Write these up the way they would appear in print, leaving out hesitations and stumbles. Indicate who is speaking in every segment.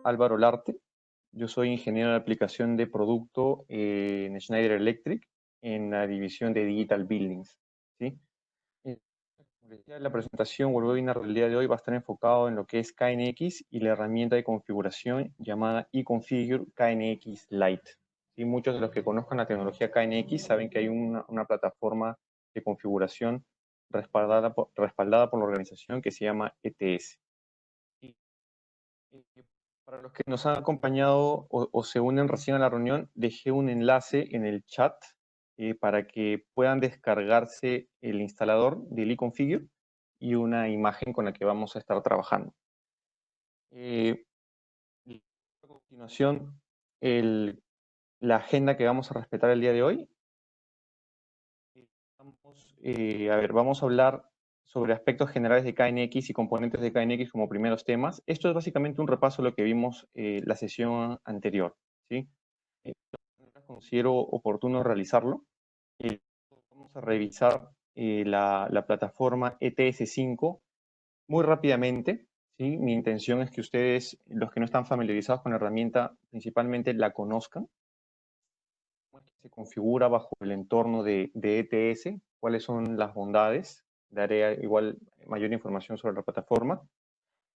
Speaker 1: Álvaro Larte. Yo soy ingeniero de aplicación de producto en Schneider Electric en la división de Digital Buildings, ¿sí? Como les decía, la presentación o el webinar del día de hoy va a estar enfocado en lo que es KNX y la herramienta de configuración llamada eConfigure KNX Lite. ¿Sí? Muchos de los que conozcan la tecnología KNX saben que hay una plataforma de configuración respaldada por la organización que se llama ETS. Para los que nos han acompañado o se unen recién a la reunión, dejé un enlace en el chat para que puedan descargarse el instalador de eConfigure y una imagen con la que vamos a estar trabajando. A continuación, la agenda que vamos a respetar el día de hoy. Vamos a hablar sobre aspectos generales de KNX y componentes de KNX como primeros temas. Esto es básicamente un repaso de lo que vimos la sesión anterior, ¿sí? Considero oportuno realizarlo. Vamos a revisar la plataforma ETS5 muy rápidamente, ¿sí? Mi intención es que ustedes, los que no están familiarizados con la herramienta, principalmente la conozcan. Se configura bajo el entorno de ETS, cuáles son las bondades. Daré igual mayor información sobre la plataforma.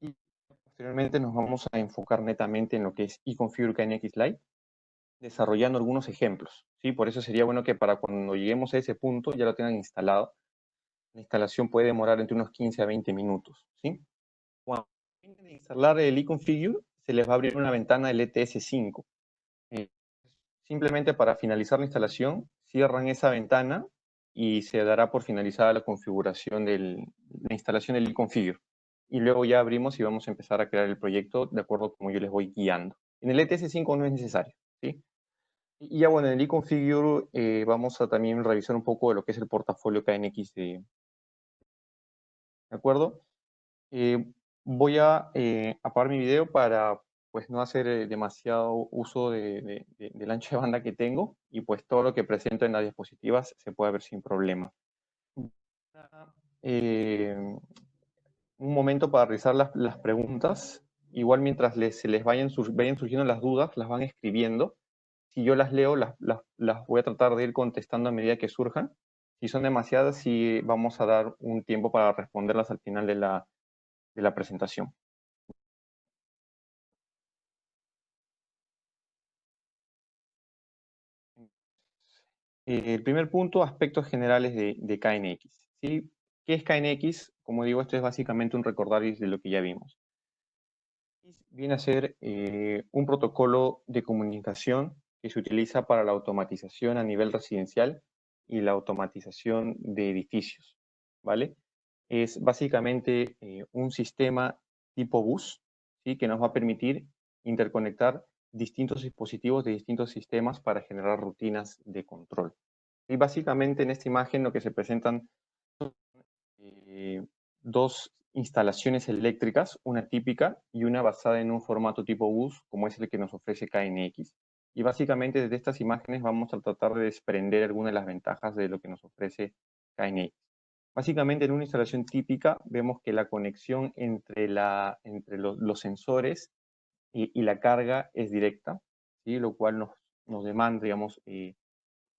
Speaker 1: Y posteriormente nos vamos a enfocar netamente en lo que es eConfigure KNX Lite, desarrollando algunos ejemplos, ¿sí? Por eso sería bueno que para cuando lleguemos a ese punto ya lo tengan instalado. La instalación puede demorar entre unos 15 a 20 minutos, ¿sí? Cuando terminen de instalar el eConfigure, se les va a abrir una ventana del ETS5. Simplemente para finalizar la instalación, cierran esa ventana y se dará por finalizada la configuración la instalación del eConfigure. Y luego ya abrimos y vamos a empezar a crear el proyecto de acuerdo a como yo les voy guiando. En el ETS5 no es necesario, ¿sí? Y ya bueno, en el eConfigure vamos a también revisar un poco de lo que es el portafolio KNX ¿de acuerdo? Voy a apagar mi video para pues no hacer demasiado uso del ancho de banda que tengo y pues todo lo que presento en las diapositivas se puede ver sin problema. Un momento para realizar las preguntas. Igual mientras se les vayan surgiendo las dudas, las van escribiendo. Si yo las leo, las voy a tratar de ir contestando a medida que surjan. Si son demasiadas, sí vamos a dar un tiempo para responderlas al final de la presentación. El primer punto, aspectos generales de KNX, ¿sí? ¿Qué es KNX? Como digo, esto es básicamente un recordaris de lo que ya vimos. Viene a ser un protocolo de comunicación que se utiliza para la automatización a nivel residencial y la automatización de edificios, ¿vale? Es básicamente un sistema tipo bus, ¿sí? Que nos va a permitir interconectar distintos dispositivos de distintos sistemas para generar rutinas de control. Y básicamente en esta imagen lo que se presentan son dos instalaciones eléctricas, una típica y una basada en un formato tipo bus, como es el que nos ofrece KNX. Y básicamente desde estas imágenes vamos a tratar de desprender algunas de las ventajas de lo que nos ofrece KNX. Básicamente en una instalación típica vemos que la conexión entre los sensores y la carga es directa, ¿sí? Lo cual nos demanda, digamos,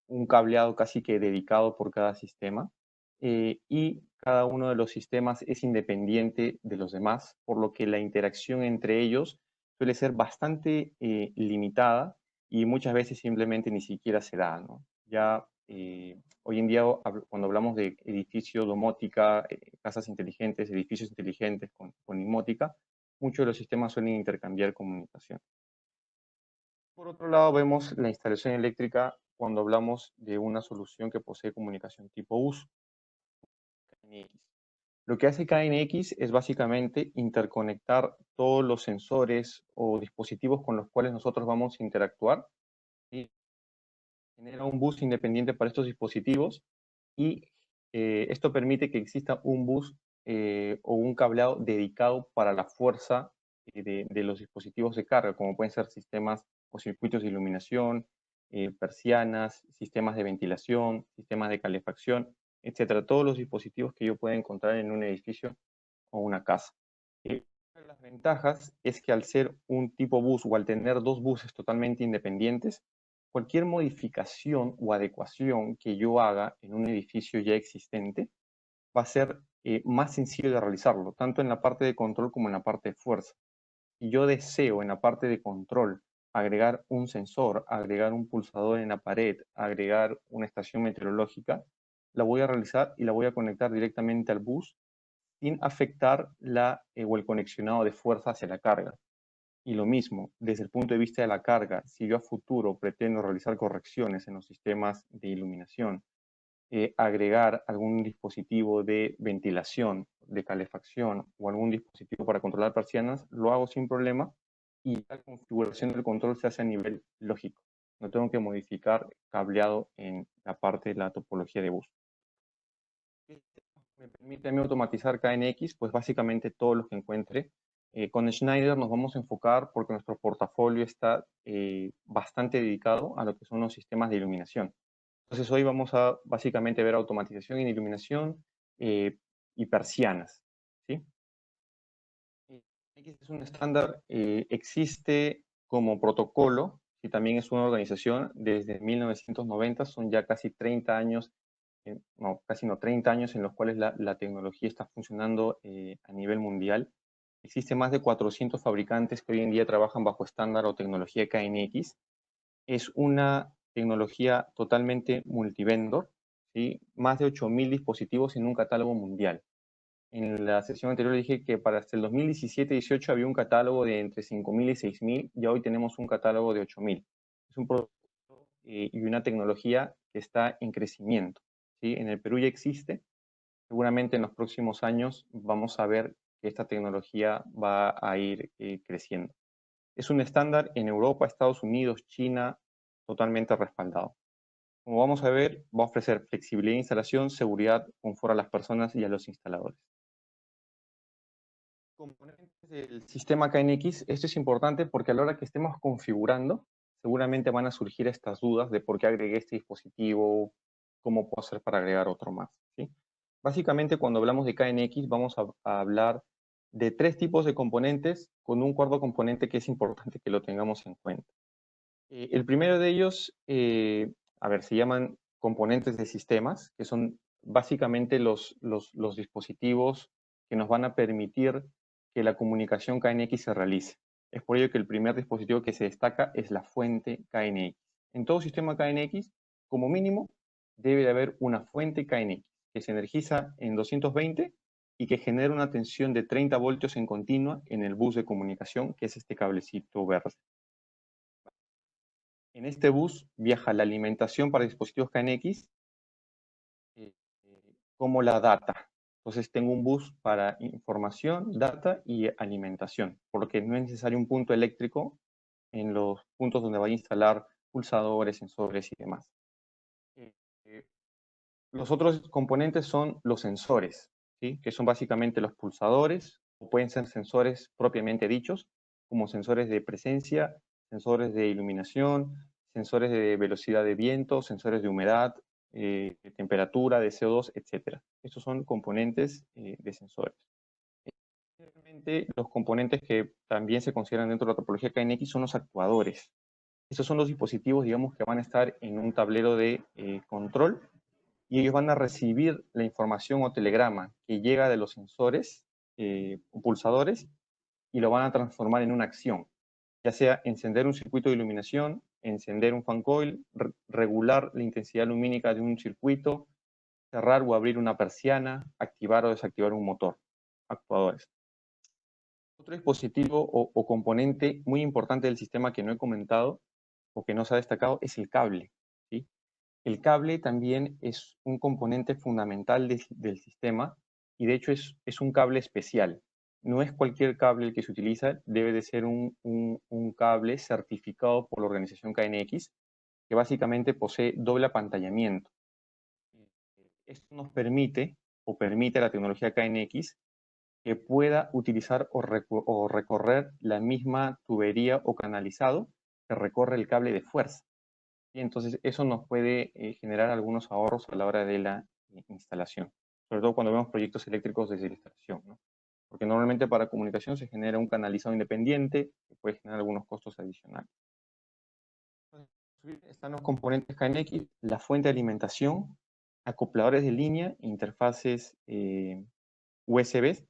Speaker 1: un cableado casi que dedicado por cada sistema y cada uno de los sistemas es independiente de los demás, por lo que la interacción entre ellos suele ser bastante limitada y muchas veces simplemente ni siquiera se da, ¿no? Ya hoy en día cuando hablamos de edificio, domótica, casas inteligentes, edificios inteligentes con inmótica, muchos de los sistemas suelen intercambiar comunicación. Por otro lado, vemos la instalación eléctrica cuando hablamos de una solución que posee comunicación tipo uso. KNX. Lo que hace KNX es básicamente interconectar todos los sensores o dispositivos con los cuales nosotros vamos a interactuar y genera un bus independiente para estos dispositivos y esto permite que exista un bus o un cableado dedicado para la fuerza de los dispositivos de carga, como pueden ser sistemas o circuitos de iluminación, persianas, sistemas de ventilación, sistemas de calefacción, etcétera. Todos los dispositivos que yo pueda encontrar en un edificio o una casa. Una de Las ventajas es que al ser un tipo bus o al tener dos buses totalmente independientes, cualquier modificación o adecuación que yo haga en un edificio ya existente va a ser más sencillo de realizarlo, tanto en la parte de control como en la parte de fuerza. Si yo deseo en la parte de control agregar un sensor, agregar un pulsador en la pared, agregar una estación meteorológica, la voy a realizar y la voy a conectar directamente al bus sin afectar o el conexionado de fuerza hacia la carga. Y lo mismo, desde el punto de vista de la carga, si yo a futuro pretendo realizar correcciones en los sistemas de iluminación, agregar algún dispositivo de ventilación, de calefacción o algún dispositivo para controlar persianas, lo hago sin problema y la configuración del control se hace a nivel lógico. No tengo que modificar cableado en la parte de la topología de bus. Me permite a mí automatizar KNX, pues básicamente todo lo que encuentre. Con Schneider nos vamos a enfocar porque nuestro portafolio está bastante dedicado a lo que son los sistemas de iluminación. Entonces hoy vamos a básicamente ver automatización en iluminación y persianas, ¿sí? KNX es un estándar, existe como protocolo y también es una organización desde 1990, son ya casi 30 años no, casi no, 30 años en los cuales la tecnología está funcionando a nivel mundial. Existen más de 400 fabricantes que hoy en día trabajan bajo estándar o tecnología KNX. Es una tecnología totalmente multivendor, ¿sí? Más de 8.000 dispositivos en un catálogo mundial. En la sesión anterior dije que para hasta el 2017-18 había un catálogo de entre 5.000 y 6.000, y hoy tenemos un catálogo de 8.000. Es un producto y una tecnología que está en crecimiento, ¿sí? En el Perú ya existe, seguramente en los próximos años vamos a ver que esta tecnología va a ir creciendo. Es un estándar en Europa, Estados Unidos, China, totalmente respaldado. Como vamos a ver, va a ofrecer flexibilidad de instalación, seguridad, confort a las personas y a los instaladores. Componentes del sistema KNX, esto es importante porque a la hora que estemos configurando, seguramente van a surgir estas dudas de por qué agregué este dispositivo, cómo puedo hacer para agregar otro más, ¿sí? Básicamente, cuando hablamos de KNX, vamos a hablar de tres tipos de componentes con un cuarto componente que es importante que lo tengamos en cuenta. El primero de ellos, se llaman componentes de sistemas, que son básicamente los dispositivos que nos van a permitir que la comunicación KNX se realice. Es por ello que el primer dispositivo que se destaca es la fuente KNX. En todo sistema KNX, como mínimo, debe de haber una fuente KNX que se energiza en 220 y que genera una tensión de 30 voltios en continua en el bus de comunicación, que es este cablecito verde. En este bus viaja la alimentación para dispositivos KNX eh, como la data. Entonces tengo un bus para información, data y alimentación, por lo que no es necesario un punto eléctrico en los puntos donde va a instalar pulsadores, sensores y demás. Eh, eh, los otros componentes son los sensores, ¿sí? Que son básicamente los pulsadores, o pueden ser sensores propiamente dichos, como sensores de presencia, sensores de iluminación, sensores de velocidad de viento, sensores de humedad, de temperatura, de CO2, etc. Estos son componentes de sensores. Realmente, los componentes que también se consideran dentro de la topología KNX son los actuadores. Estos son los dispositivos, digamos, que van a estar en un tablero de control y ellos van a recibir la información o telegrama que llega de los sensores o pulsadores y lo van a transformar en una acción, ya sea encender un circuito de iluminación, encender un fan coil, regular la intensidad lumínica de un circuito, cerrar o abrir una persiana, activar o desactivar un motor, actuadores. Otro dispositivo o componente muy importante del sistema que no he comentado o que no se ha destacado es el cable, ¿sí? El cable también es un componente fundamental del sistema y de hecho es un cable especial. No es cualquier cable el que se utiliza, debe de ser un cable certificado por la organización KNX que básicamente posee doble apantallamiento. Esto nos permite o permite a la tecnología KNX que pueda utilizar o recorrer la misma tubería o canalizado que recorre el cable de fuerza. Y entonces eso nos puede generar algunos ahorros a la hora de la instalación, sobre todo cuando vemos proyectos eléctricos desde la instalación, ¿no? porque normalmente para comunicación se genera un canalizado independiente que puede generar algunos costos adicionales. Están los componentes KNX, la fuente de alimentación, acopladores de línea, interfaces USB.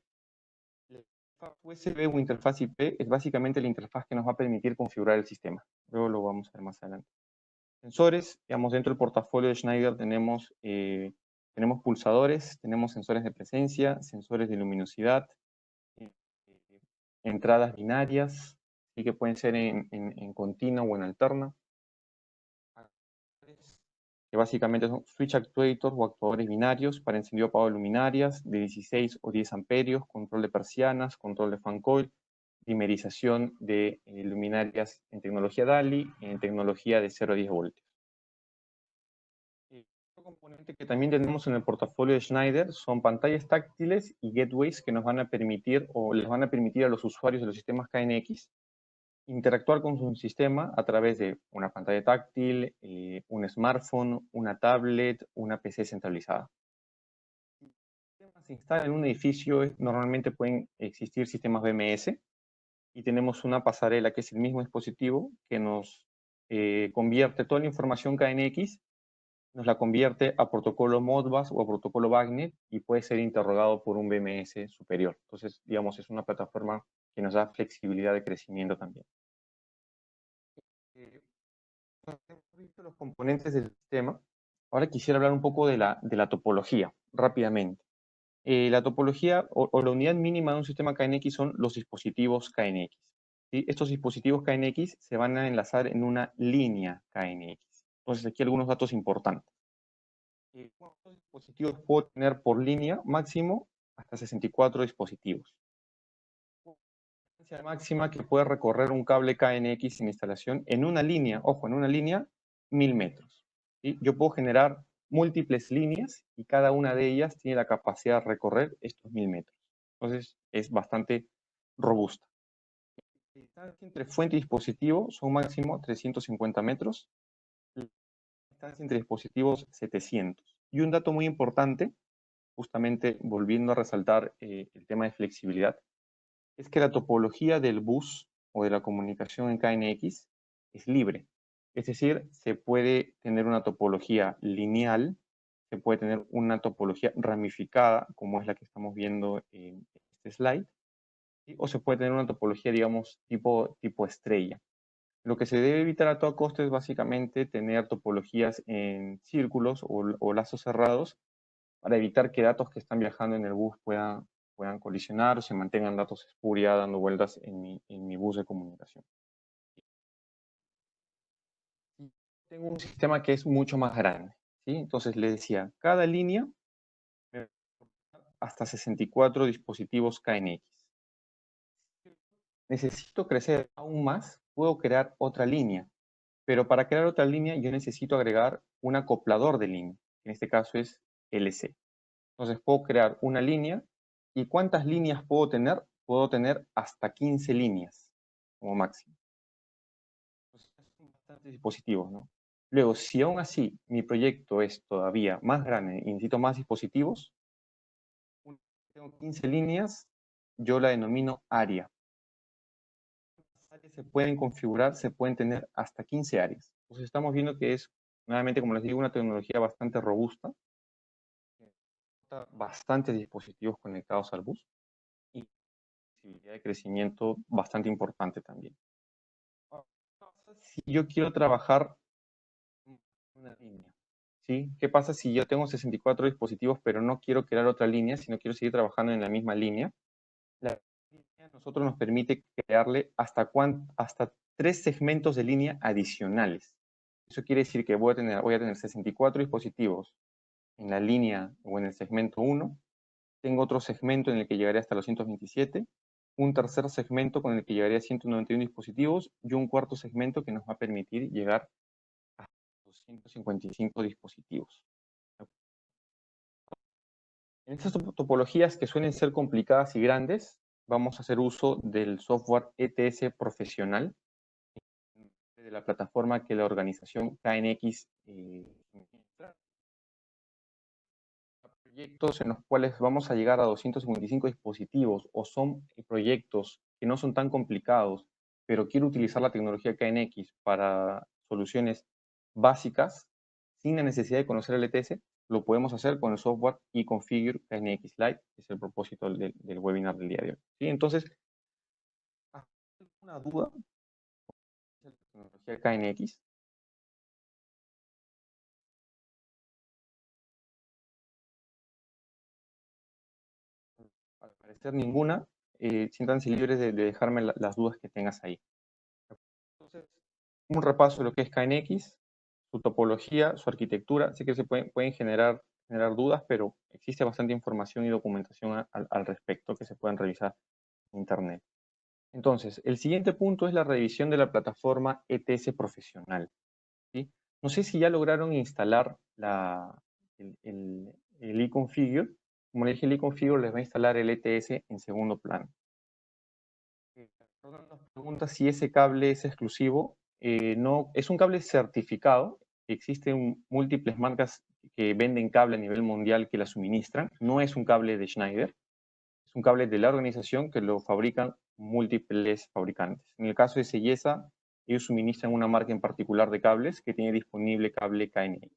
Speaker 1: La interfaz USB o interfaz IP es básicamente la interfaz que nos va a permitir configurar el sistema. Luego lo vamos a ver más adelante. Sensores, digamos, dentro del portafolio de Schneider tenemos pulsadores, tenemos sensores de presencia, sensores de luminosidad, eh, entradas binarias, y que pueden ser en continua o en alterna, que básicamente son switch actuators o actuadores binarios para encendido apago de luminarias de 16 o 10 amperios, control de persianas, control de fan coil, dimerización de luminarias en tecnología DALI, en tecnología de 0 a 10 voltios. Otro componente que también tenemos en el portafolio de Schneider son pantallas táctiles y gateways que nos van a permitir o les van a permitir a los usuarios de los sistemas KNX interactuar con su sistema a través de una pantalla táctil, un smartphone, una tablet, una PC centralizada. Si el sistema se instala en un edificio, normalmente pueden existir sistemas BMS y tenemos una pasarela que es el mismo dispositivo que nos convierte toda la información KNX, nos la convierte a protocolo Modbus o a protocolo BACnet y puede ser interrogado por un BMS superior. Entonces, digamos, es una plataforma que nos da flexibilidad de crecimiento también. Hemos visto los componentes del sistema. Ahora quisiera hablar un poco de la topología, rápidamente. La topología o la unidad mínima de un sistema KNX son los dispositivos KNX. ¿Sí? Estos dispositivos KNX se van a enlazar en una línea KNX. Entonces, aquí algunos datos importantes. ¿Cuántos dispositivos puedo tener por línea? Máximo hasta 64 dispositivos. La distancia máxima que puede recorrer un cable KNX sin instalación en una línea, ojo, en una línea, 1000 metros. ¿Sí? Yo puedo generar múltiples líneas y cada una de ellas tiene la capacidad de recorrer estos 1000 metros. Entonces, es bastante robusta. La distancia entre fuente y dispositivo son máximo 350 metros. La distancia entre dispositivos, 700. Y un dato muy importante, justamente volviendo a resaltar el tema de flexibilidad, es que la topología del bus o de la comunicación en KNX es libre. Es decir, se puede tener una topología lineal, se puede tener una topología ramificada, como es la que estamos viendo en este slide, ¿sí? O se puede tener una topología, digamos, tipo estrella. Lo que se debe evitar a toda costa es básicamente tener topologías en círculos o lazos cerrados para evitar que datos que están viajando en el bus puedan colisionar o se mantengan datos espuria dando vueltas en mi bus de comunicación. Tengo un sistema que es mucho más grande, ¿sí? Entonces le decía, cada línea hasta 64 dispositivos KNX. Necesito crecer aún más, puedo crear otra línea, pero para crear otra línea yo necesito agregar un acoplador de línea, en este caso es LC. Entonces puedo crear una línea. ¿Y cuántas líneas puedo tener? Puedo tener hasta 15 líneas como máximo. Entonces, son bastantes dispositivos, ¿no? Luego, si aún así mi proyecto es todavía más grande y necesito más dispositivos, tengo 15 líneas, yo la denomino área. Las áreas se pueden configurar, se pueden tener hasta 15 áreas. Entonces estamos viendo que es, nuevamente, como les digo, una tecnología bastante robusta, bastantes dispositivos conectados al bus y posibilidad de crecimiento bastante importante también. Si yo quiero trabajar en una línea, ¿sí? ¿Qué pasa si yo tengo 64 dispositivos pero no quiero crear otra línea, sino quiero seguir trabajando en la misma línea? La línea a nosotros nos permite crearle hasta 3 segmentos de línea adicionales. Eso quiere decir que voy a tener 64 dispositivos en la línea o en el segmento 1, tengo otro segmento en el que llegaré hasta los 127, un tercer segmento con el que llegaré a 191 dispositivos y un cuarto segmento que nos va a permitir llegar a 255 dispositivos. En estas topologías que suelen ser complicadas y grandes, vamos a hacer uso del software ETS profesional de la plataforma que la organización KNX proyectos en los cuales vamos a llegar a 255 dispositivos o son proyectos que no son tan complicados, pero quiero utilizar la tecnología KNX para soluciones básicas sin la necesidad de conocer el ETS, lo podemos hacer con el software eConfigure KNX Lite, que es el propósito del webinar del día de hoy. ¿Sí? Entonces, ¿alguna duda de la tecnología KNX? Al parecer ninguna. Siéntanse libres de dejarme las dudas que tengas ahí. Entonces, un repaso de lo que es KNX, su topología, su arquitectura. Sé que se pueden generar dudas, pero existe bastante información y documentación al respecto que se pueden revisar en Internet. Entonces, el siguiente punto es la revisión de la plataforma ETS profesional. ¿Sí? No sé si ya lograron instalar el eConfigure. Como le dije, el eConfigure les va a instalar el ETS en segundo plano. Nos pregunta si ese cable es exclusivo. No, es un cable certificado. Existen múltiples marcas que venden cable a nivel mundial que la suministran. No es un cable de Schneider, es un cable de la organización que lo fabrican múltiples fabricantes. En el caso de Sellesa, ellos suministran una marca en particular de cables que tiene disponible cable KNX.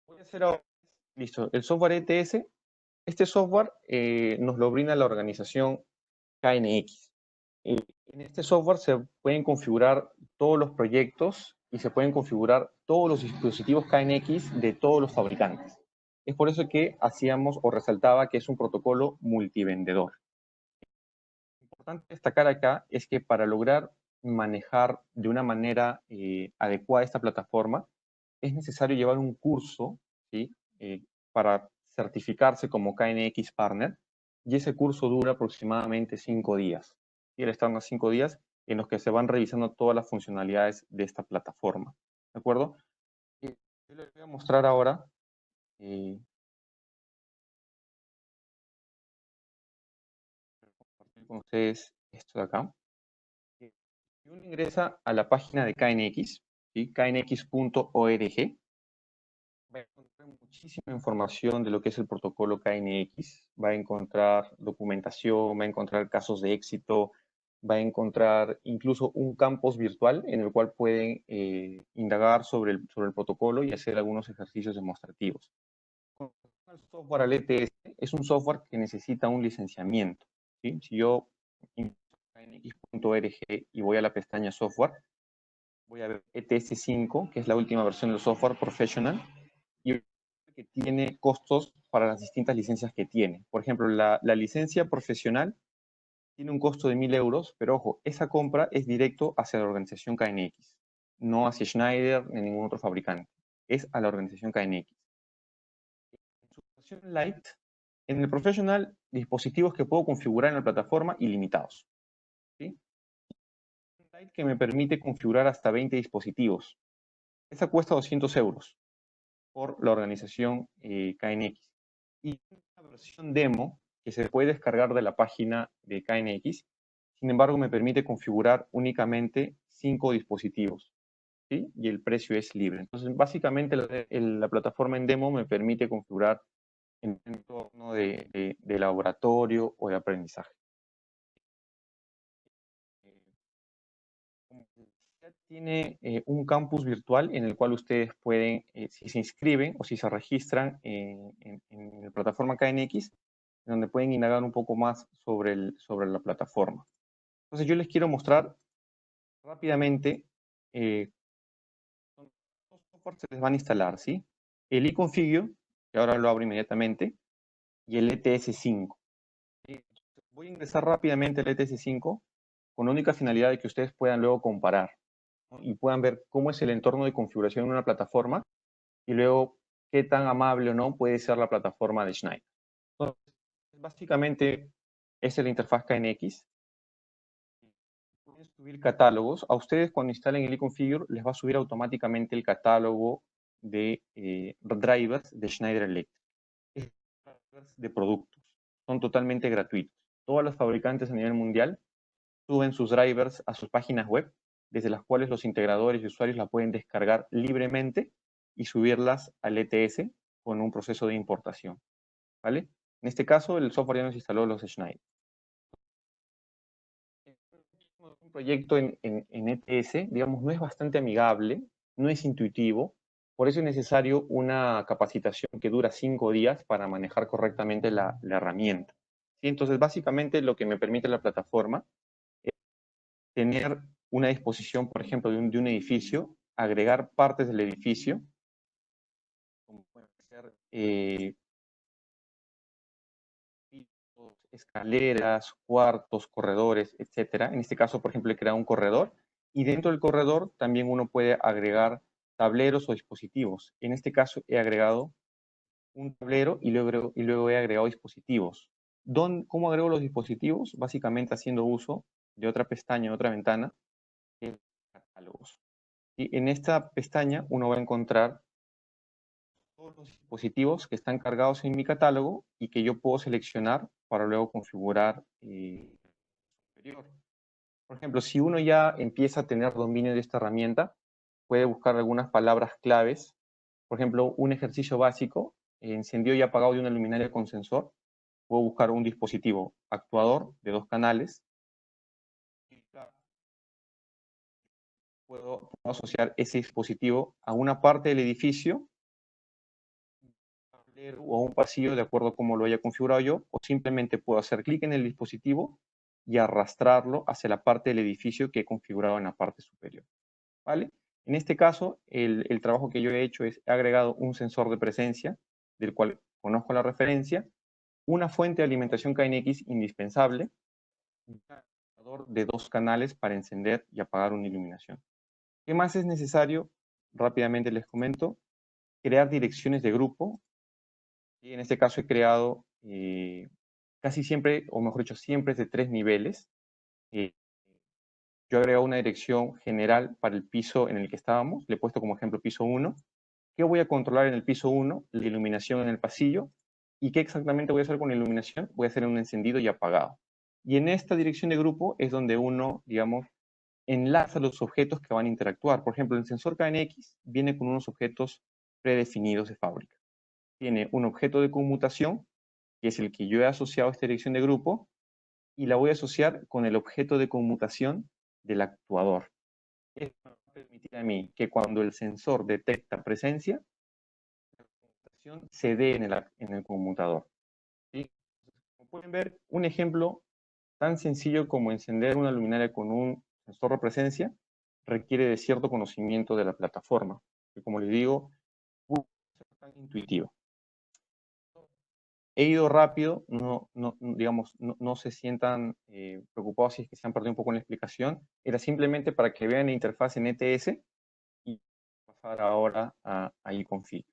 Speaker 1: Voy a hacer ahora, listo, el software ETS. Este software nos lo brinda la organización KNX. En este software se pueden configurar todos los proyectos y se pueden configurar todos los dispositivos KNX de todos los fabricantes. Es por eso que hacíamos o resaltaba que es un protocolo multivendedor. Lo importante destacar acá es que para lograr manejar de una manera adecuada esta plataforma, es necesario llevar un curso, ¿sí? Para certificarse como KNX Partner, y ese curso dura aproximadamente 5 días. Y él está unos 5 días en los que se van revisando todas las funcionalidades de esta plataforma. ¿De acuerdo? Yo les voy a mostrar ahora compartir con ustedes esto de acá. Si uno ingresa a la página de KNX, ¿sí? knx.org, va a encontrar muchísima información de lo que es el protocolo KNX, va a encontrar documentación, va a encontrar casos de éxito, va a encontrar incluso un campus virtual en el cual pueden indagar sobre el protocolo y hacer algunos ejercicios demostrativos. El software al ETS es un software que necesita un licenciamiento. ¿Sí? Si yo knx.org y voy a la pestaña software, voy a ver ETS5, que es la última versión del software professional, y que tiene costos para las distintas licencias que tiene. Por ejemplo, la licencia profesional tiene un costo de 1.000 euros, pero ojo, esa compra es directo hacia la organización KNX, no hacia Schneider ni ningún otro fabricante. Es a la organización KNX. En su versión Lite, en el Professional, dispositivos que puedo configurar en la plataforma ilimitados. ¿Sí? Lite que me permite configurar hasta 20 dispositivos. Esa cuesta 200 euros por la organización KNX. Y una versión demo que se puede descargar de la página de KNX, sin embargo, me permite configurar únicamente 5 dispositivos. ¿Sí? Y el precio es libre. Entonces, básicamente, la plataforma en demo me permite configurar en un entorno de laboratorio o de aprendizaje. Tiene un campus virtual en el cual ustedes pueden, si se inscriben o si se registran en la plataforma KNX, donde pueden indagar un poco más sobre la plataforma. Entonces yo les quiero mostrar rápidamente dos software se les van a instalar, ¿sí? El eConfigure, que ahora lo abro inmediatamente, y el ETS5. Voy a ingresar rápidamente al ETS5 con la única finalidad de que ustedes puedan luego comparar, ¿no? Y puedan ver cómo es el entorno de configuración en una plataforma y luego qué tan amable o no puede ser la plataforma de Schneider. Entonces, básicamente, esa es la interfaz KNX. Pueden subir catálogos. A ustedes cuando instalen el eConfigure les va a subir automáticamente el catálogo de drivers de Schneider Electric. Drivers de productos. Son totalmente gratuitos. Todos los fabricantes a nivel mundial suben sus drivers a sus páginas web desde las cuales los integradores y usuarios la pueden descargar libremente y subirlas al ETS con un proceso de importación, ¿vale? En este caso, el software ya nos instaló los Schneider. Un proyecto en ETS, digamos, no es bastante amigable, no es intuitivo, por eso es necesario una capacitación que dura 5 días para manejar correctamente la herramienta. ¿Sí? Entonces, básicamente lo que me permite la plataforma es tener una disposición, por ejemplo, de un edificio, agregar partes del edificio, como pueden ser escaleras, cuartos, corredores, etcétera. En este caso, por ejemplo, he creado un corredor y dentro del corredor también uno puede agregar tableros o dispositivos. En este caso he agregado un tablero y luego he agregado dispositivos. ¿Cómo agrego los dispositivos? Básicamente haciendo uso de otra pestaña, de otra ventana, de catálogos. Y en esta pestaña uno va a encontrar todos los dispositivos que están cargados en mi catálogo y que yo puedo seleccionar para luego configurar superior. Por ejemplo, si uno ya empieza a tener dominio de esta herramienta, puede buscar algunas palabras claves. Por ejemplo, un ejercicio básico, encendido y apagado de una luminaria con sensor. Puedo buscar un dispositivo actuador de 2 canales. Puedo asociar ese dispositivo a una parte del edificio o a un pasillo de acuerdo a cómo lo haya configurado yo, o simplemente puedo hacer clic en el dispositivo y arrastrarlo hacia la parte del edificio que he configurado en la parte superior. ¿Vale? En este caso, el trabajo que yo he hecho es, he agregado un sensor de presencia, del cual conozco la referencia, una fuente de alimentación KNX indispensable, un adaptador de 2 canales para encender y apagar una iluminación. ¿Qué más es necesario? Rápidamente les comento. Crear direcciones de grupo. Y en este caso he creado casi siempre, o mejor dicho, siempre es de 3 niveles. Yo he agregado una dirección general para el piso en el que estábamos. Le he puesto como ejemplo piso 1. ¿Qué voy a controlar en el piso 1? La iluminación en el pasillo. ¿Y qué exactamente voy a hacer con la iluminación? Voy a hacer un encendido y apagado. Y en esta dirección de grupo es donde uno, digamos, enlaza los objetos que van a interactuar. Por ejemplo, el sensor KNX viene con unos objetos predefinidos de fábrica. Tiene un objeto de conmutación, que es el que yo he asociado a esta dirección de grupo, y la voy a asociar con el objeto de conmutación del actuador. Esto me va a permitir a mí que cuando el sensor detecta presencia, la conmutación se dé en el conmutador. ¿Sí? Como pueden ver, un ejemplo tan sencillo como encender una luminaria con un sensor de presencia requiere de cierto conocimiento de la plataforma, que como les digo, no es tan intuitivo. He ido rápido, digamos, no se sientan preocupados si es que se han perdido un poco en la explicación. Era simplemente para que vean la interfaz en ETS y pasar ahora a iConfig.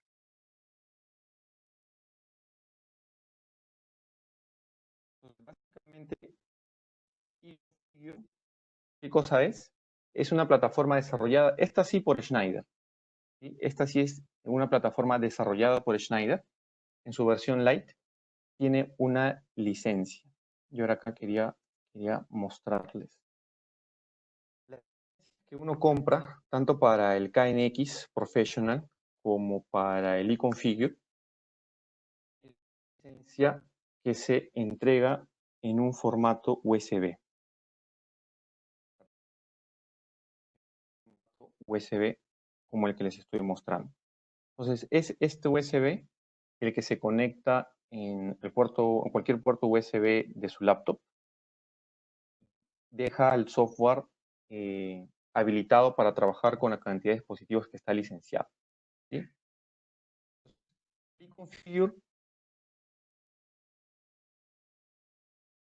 Speaker 1: Básicamente, ¿qué cosa es? Es una plataforma desarrollada, esta sí por Schneider. ¿Sí? Esta sí es una plataforma desarrollada por Schneider. En su versión Lite tiene una licencia. Yo ahora acá quería mostrarles. La licencia que uno compra, tanto para el KNX Professional como para el iConfigure, es una licencia que se entrega en un formato USB. USB como el que les estoy mostrando. Entonces, es este USB el que se conecta en cualquier puerto USB de su laptop. Deja el software habilitado para trabajar con la cantidad de dispositivos que está licenciado. ¿Sí? Configure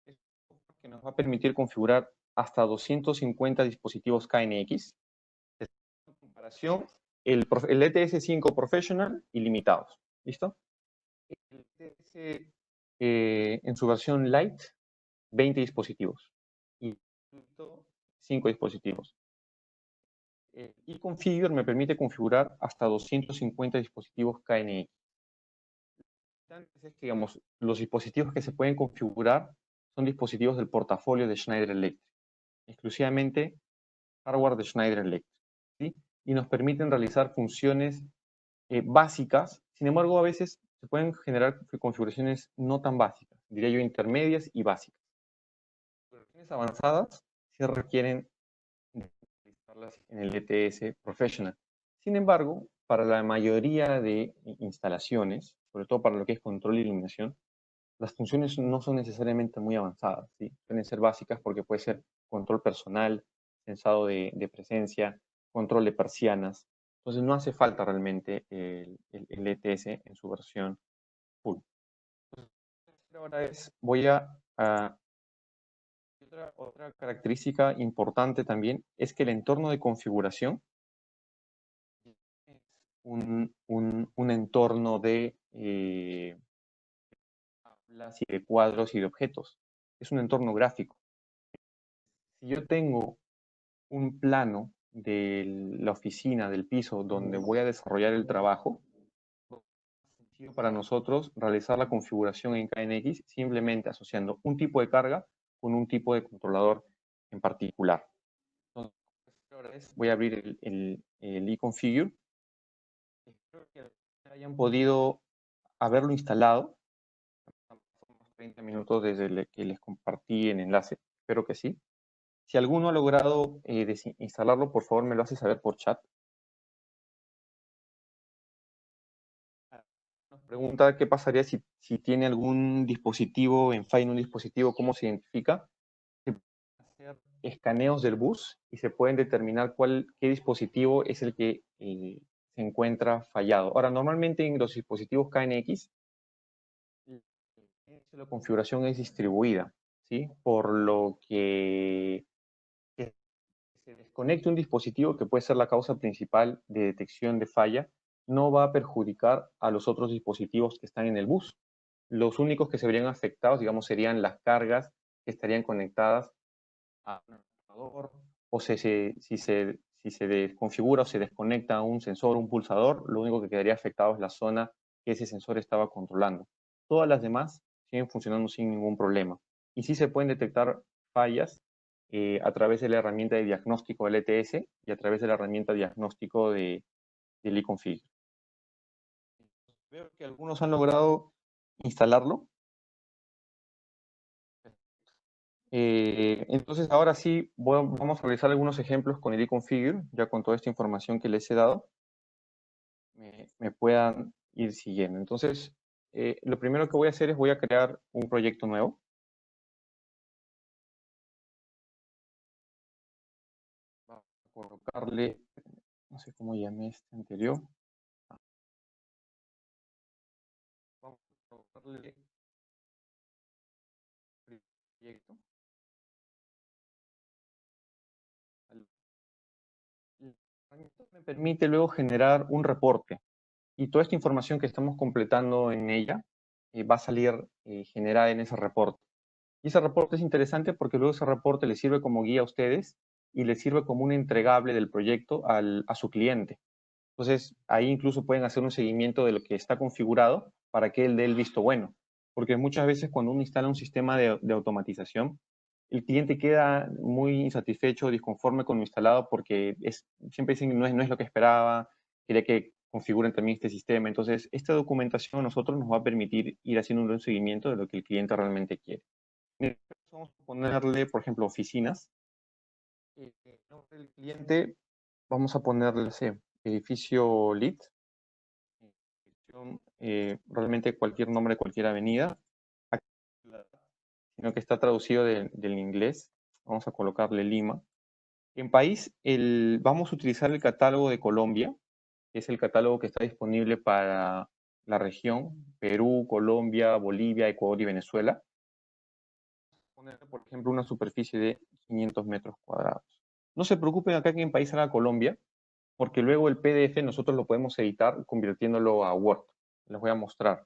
Speaker 1: es un software que nos va a permitir configurar hasta 250 dispositivos KNX. En comparación, el ETS5 Professional ilimitados. ¿Listo? El ETS en su versión Lite, 20 dispositivos. Y 5 dispositivos. El iConfigure me permite configurar hasta 250 dispositivos KNX. Es que, digamos, los dispositivos que se pueden configurar son dispositivos del portafolio de Schneider Electric. Exclusivamente hardware de Schneider Electric, ¿sí? Y nos permiten realizar funciones básicas. Sin embargo, a veces se pueden generar configuraciones no tan básicas, diría yo intermedias y básicas. Configuraciones avanzadas sí requieren realizarlas en el ETS Professional. Sin embargo, para la mayoría de instalaciones, sobre todo para lo que es control e iluminación, las funciones no son necesariamente muy avanzadas, ¿sí? Pueden ser básicas porque puede ser control personal, sensado de presencia, control de persianas. Entonces no hace falta realmente el ETS en su versión full. Ahora voy a otra característica importante también es que el entorno de configuración es un entorno de tablas y de cuadros y de objetos. Es un entorno gráfico. Si yo tengo un plano de la oficina, del piso, donde voy a desarrollar el trabajo, para nosotros realizar la configuración en KNX simplemente asociando un tipo de carga con un tipo de controlador en particular. Entonces, voy a abrir el eConfigure. Espero que hayan podido haberlo instalado. Unos 30 minutos desde que les compartí el enlace. Espero que sí. Si alguno ha logrado instalarlo, por favor me lo hace saber por chat. Nos pregunta qué pasaría si tiene algún dispositivo en Fine, un dispositivo, cómo se identifica. Se pueden hacer escaneos del bus y se pueden determinar qué dispositivo es el que se encuentra fallado. Ahora, normalmente en los dispositivos KNX, la configuración es distribuida, ¿sí? Por lo que se desconecte un dispositivo que puede ser la causa principal de detección de falla, no va a perjudicar a los otros dispositivos que están en el bus. Los únicos que se verían afectados, digamos, serían las cargas que estarían conectadas a un adaptador, o si se desconfigura o se desconecta un sensor o un pulsador, lo único que quedaría afectado es la zona que ese sensor estaba controlando. Todas las demás siguen funcionando sin ningún problema. Y sí se pueden detectar fallas a través de la herramienta de diagnóstico del ETS y a través de la herramienta de diagnóstico del eConfig. Veo que algunos han logrado instalarlo. Entonces, ahora sí, vamos a realizar algunos ejemplos con el eConfigure, ya con toda esta información que les he dado, me puedan ir siguiendo. Entonces, lo primero que voy a hacer es voy a crear un proyecto nuevo. Vamos a colocarle, no sé cómo llamé este anterior. Vamos a colocarle proyecto. Me permite luego generar un reporte. Y toda esta información que estamos completando en ella va a salir generada en ese reporte. Y ese reporte es interesante porque luego ese reporte le sirve como guía a ustedes y le sirve como un entregable del proyecto a su cliente. Entonces, ahí incluso pueden hacer un seguimiento de lo que está configurado para que él dé el visto bueno. Porque muchas veces cuando uno instala un sistema de automatización, el cliente queda muy insatisfecho, disconforme con lo instalado porque siempre dicen que no es lo que esperaba, quería que configuren también este sistema. Entonces, esta documentación a nosotros nos va a permitir ir haciendo un seguimiento de lo que el cliente realmente quiere. Vamos a ponerle, por ejemplo, oficinas. El nombre del cliente, vamos a ponerle, no sé, edificio LEED. Realmente cualquier nombre de cualquier avenida, sino que está traducido del inglés. Vamos a colocarle Lima. En país, vamos a utilizar el catálogo de Colombia, que es el catálogo que está disponible para la región, Perú, Colombia, Bolivia, Ecuador y Venezuela. Poner, por ejemplo, una superficie de 500 metros cuadrados. No se preocupen acá que en país haga Colombia, porque luego el PDF nosotros lo podemos editar convirtiéndolo a Word. Les voy a mostrar.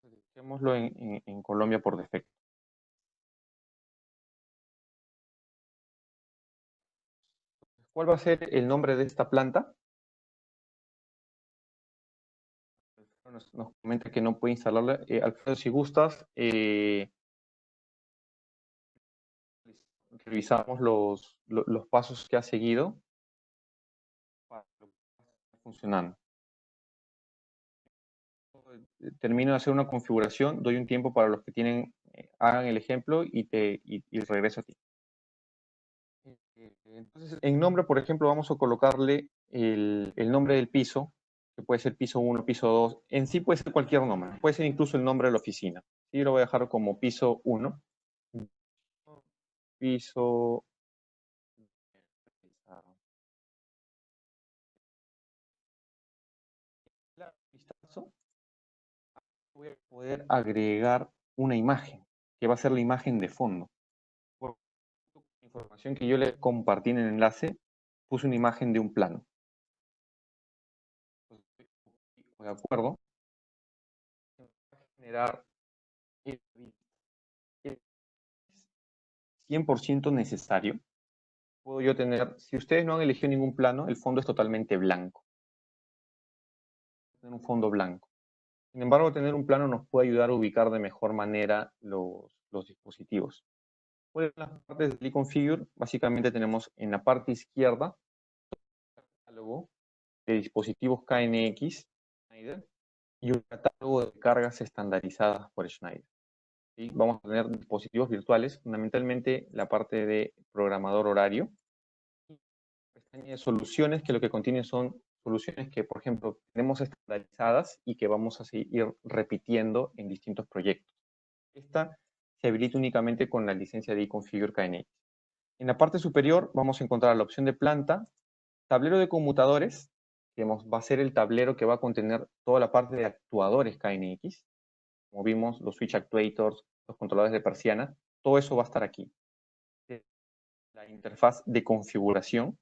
Speaker 1: Dejémoslo en Colombia por defecto. ¿Cuál va a ser el nombre de esta planta? Nos comenta que no puede instalarla. Alfredo, si gustas, revisamos los pasos que ha seguido para que esté funcionando. Termino de hacer una configuración, doy un tiempo para los que tienen, hagan el ejemplo y regreso a ti. Entonces, en nombre, por ejemplo, vamos a colocarle el nombre del piso, que puede ser piso 1, piso 2. En sí puede ser cualquier nombre, puede ser incluso el nombre de la oficina. Sí, lo voy a dejar como piso 1. Piso. Vistazo, voy a poder agregar una imagen, que va a ser la imagen de fondo. Por la información que yo le compartí en el enlace, puse una imagen de un plano. De acuerdo, generar el 100% necesario. Puedo yo tener, si ustedes no han elegido ningún plano, el fondo es totalmente blanco. Tener un fondo blanco. Sin embargo, tener un plano nos puede ayudar a ubicar de mejor manera los dispositivos. Pues en las partes del eConfigure, básicamente tenemos en la parte izquierda un catálogo de dispositivos KNX y un catálogo de cargas estandarizadas por Schneider. ¿Sí? Vamos a tener dispositivos virtuales, fundamentalmente la parte de programador horario, y pestaña de soluciones, que lo que contienen son soluciones que, por ejemplo, tenemos estandarizadas y que vamos a seguir repitiendo en distintos proyectos. Esta se habilita únicamente con la licencia de eConfigure KNX. En la parte superior vamos a encontrar la opción de planta, tablero de conmutadores, que va a ser el tablero que va a contener toda la parte de actuadores KNX. Como vimos, los switch actuators, los controladores de persiana, todo eso va a estar aquí. La interfaz de configuración.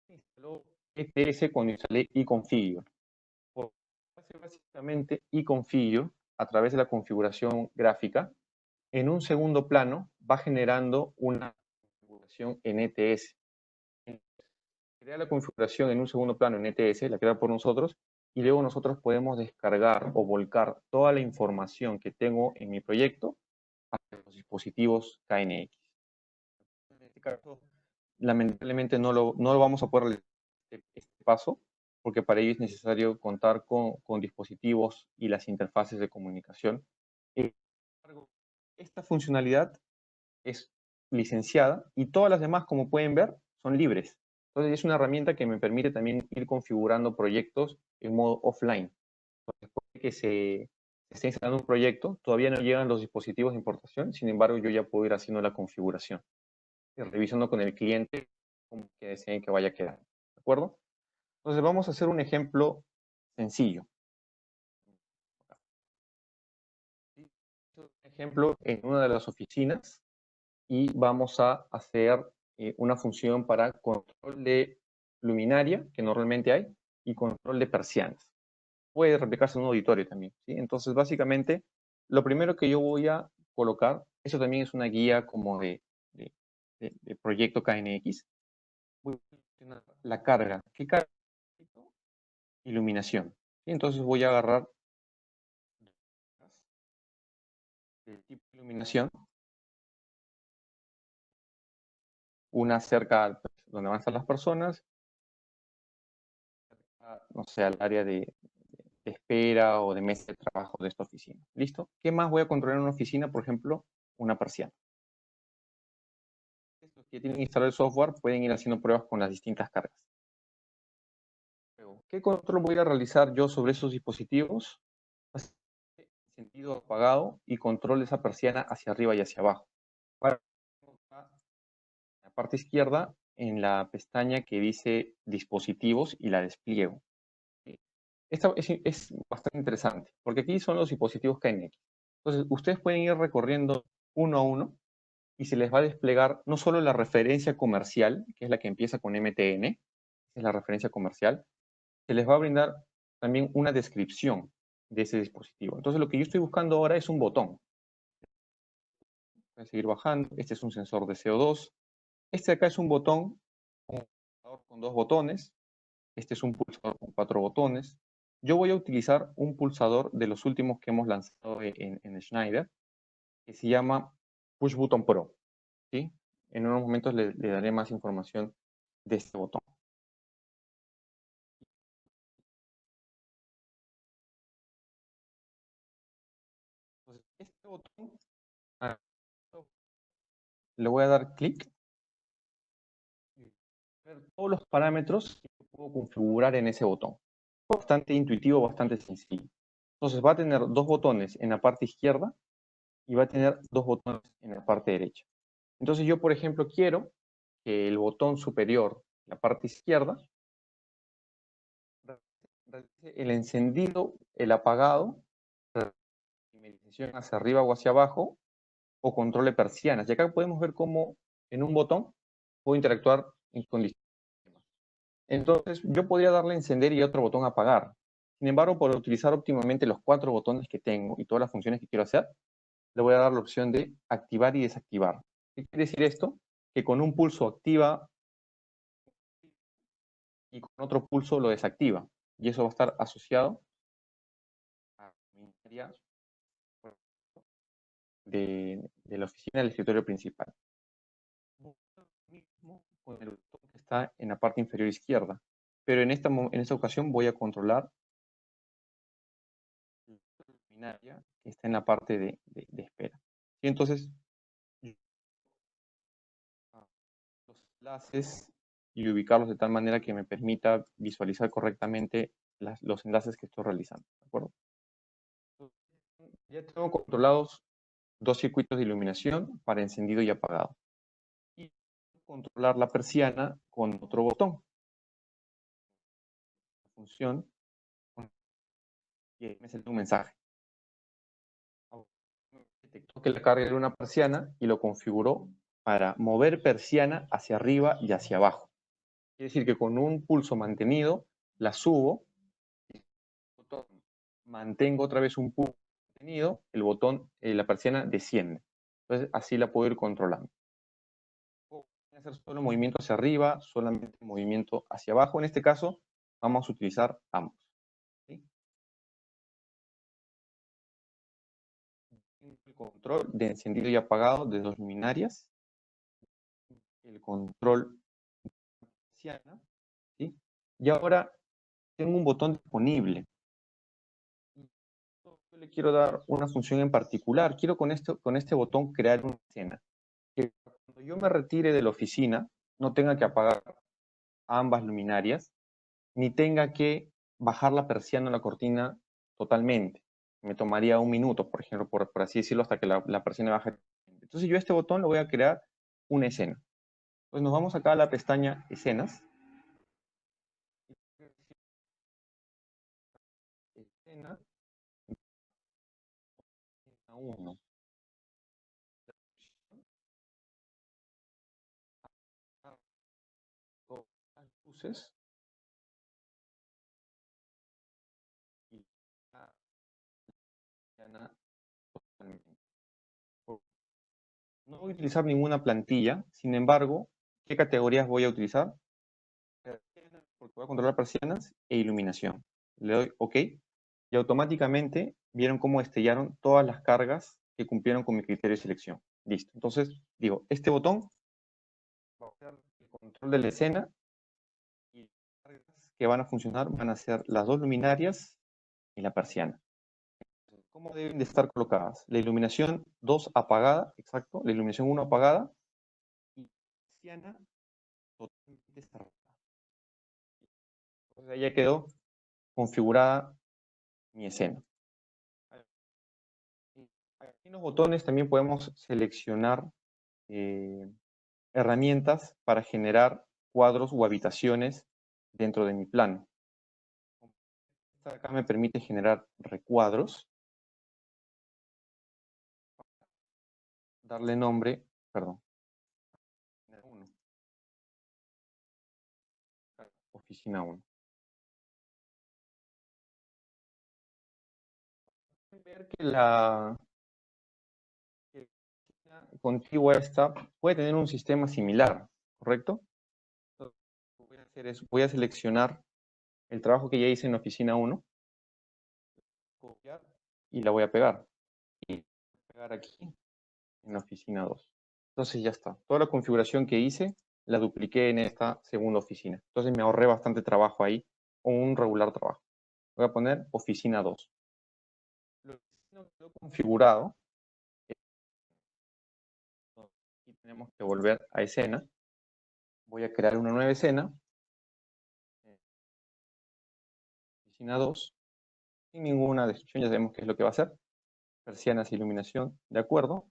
Speaker 1: Instaló ETS cuando instalé eConfigure. Básicamente, eConfigure, a través de la configuración gráfica, en un segundo plano va generando una configuración en ETS. Crea la configuración en un segundo plano en ETS, la crea por nosotros, y luego nosotros podemos descargar o volcar toda la información que tengo en mi proyecto a los dispositivos KNX. En este caso, lamentablemente no lo vamos a poder realizar este paso, porque para ello es necesario contar con dispositivos y las interfaces de comunicación. Esta funcionalidad es licenciada y todas las demás, como pueden ver, son libres. Entonces es una herramienta que me permite también ir configurando proyectos en modo offline. Después de que se esté instalando un proyecto, todavía no llegan los dispositivos de importación, sin embargo yo ya puedo ir haciendo la configuración y revisando con el cliente cómo que deseen que vaya a quedar. ¿De acuerdo? Entonces vamos a hacer un ejemplo sencillo. Un ejemplo en una de las oficinas y vamos a hacer una función para control de luminaria, que normalmente hay, y control de persianas. Puede replicarse en un auditorio también, ¿sí? Entonces, básicamente, lo primero que yo voy a colocar, eso también es una guía como de proyecto KNX, voy a seleccionar la carga. ¿Qué carga? Iluminación. ¿Sí? Entonces voy a agarrar el tipo de iluminación, una cerca donde van a estar las personas, no sé, al área de espera o de mesa de trabajo de esta oficina. ¿Listo? ¿Qué más voy a controlar en una oficina? Por ejemplo, una persiana. Los que tienen que instalar el software pueden ir haciendo pruebas con las distintas cargas. ¿Qué control voy a realizar yo sobre esos dispositivos? Sentido apagado y control de esa persiana hacia arriba y hacia abajo. Para la parte izquierda, en la pestaña que dice dispositivos y la despliego. Esta es bastante interesante, porque aquí son los dispositivos KNX. Entonces, ustedes pueden ir recorriendo uno a uno y se les va a desplegar no solo la referencia comercial, que es la que empieza con MTN, es la referencia comercial, se les va a brindar también una descripción de ese dispositivo. Entonces, lo que yo estoy buscando ahora es un botón. Voy a seguir bajando. Este es un sensor de CO2. Este de acá es un botón con dos botones. Este es un pulsador con 4 botones. Yo voy a utilizar un pulsador de los últimos que hemos lanzado en Schneider, que se llama Push Button Pro, ¿sí? En unos momentos le daré más información de este botón. Entonces, este botón, le voy a dar clic y ver todos los parámetros que puedo configurar en ese botón. Bastante intuitivo, bastante sencillo. Entonces va a tener dos botones en la parte izquierda y va a tener dos botones en la parte derecha. Entonces yo, por ejemplo, quiero que el botón superior, la parte izquierda, realice el encendido, el apagado, minimización hacia arriba o hacia abajo, o controle persianas. Y acá podemos ver cómo en un botón puedo interactuar con distintos sistemas. Entonces, yo podría darle a encender y otro botón apagar. Sin embargo, por utilizar óptimamente los 4 botones que tengo y todas las funciones que quiero hacer, le voy a dar la opción de activar y desactivar. ¿Qué quiere decir esto? Que con un pulso activa y con otro pulso lo desactiva. Y eso va a estar asociado a mi área de la oficina del escritorio principal. Mismo con el botón que está en la parte inferior izquierda. Pero en esta ocasión voy a controlar la luminaria que está en la parte de espera. Y entonces, los enlaces y ubicarlos de tal manera que me permita visualizar correctamente los enlaces que estoy realizando. ¿De acuerdo? Ya tengo controlados dos circuitos de iluminación para encendido y apagado. Y controlar la persiana con otro botón. La función y me sale un mensaje. Detectó que la carga era una persiana y lo configuró para mover persiana hacia arriba y hacia abajo. Quiere decir que con un pulso mantenido la subo, mantengo otra vez un pulso mantenido, el botón, la persiana desciende. Entonces así la puedo ir controlando. Puedo hacer solo movimiento hacia arriba, solamente movimiento hacia abajo. En este caso vamos a utilizar ambos. ¿Sí? El control de encendido y apagado de dos luminarias, el control persiana, ¿sí? Y ahora tengo un botón disponible. Yo le quiero dar una función en particular. Quiero con este botón crear una escena. Que cuando yo me retire de la oficina, no tenga que apagar ambas luminarias, ni tenga que bajar la persiana o la cortina totalmente. Me tomaría un minuto, por ejemplo, por así decirlo, hasta que la persiana baje. Entonces yo a este botón le voy a crear una escena. Pues nos vamos acá a la pestaña Escenas. Escena 1. Las luces y la persiana totalmente. No voy a utilizar ninguna plantilla, sin embargo, ¿qué categorías voy a utilizar? Porque voy a controlar persianas e iluminación. Le doy OK y automáticamente vieron cómo destellaron todas las cargas que cumplieron con mi criterio de selección. Listo. Entonces, digo, este botón va a ser el control de la escena y las cargas que van a funcionar van a ser las dos luminarias y la persiana. ¿Cómo deben de estar colocadas? La iluminación 2 apagada, exacto, la iluminación 1 apagada y la persiana totalmente cerrada. Entonces ahí ya quedó configurada mi escena. Aquí en los botones también podemos seleccionar herramientas para generar cuadros o habitaciones dentro de mi plano. Esta acá me permite generar recuadros, darle nombre, perdón, oficina 1. Ver que la oficina contigua a esta puede tener un sistema similar, ¿correcto? Entonces, lo que voy a hacer es, voy a seleccionar el trabajo que ya hice en oficina 1, copiar y la voy a pegar. Y pegar aquí en la oficina 2. Entonces ya está. Toda la configuración que hice la dupliqué en esta segunda oficina. Entonces me ahorré bastante trabajo ahí, o un regular trabajo. Voy a poner oficina 2. Lo que no quedó configurado, aquí tenemos que volver a escena. Voy a crear una nueva escena. Oficina 2. Sin ninguna descripción, ya sabemos qué es lo que va a hacer. Persianas, iluminación, de acuerdo.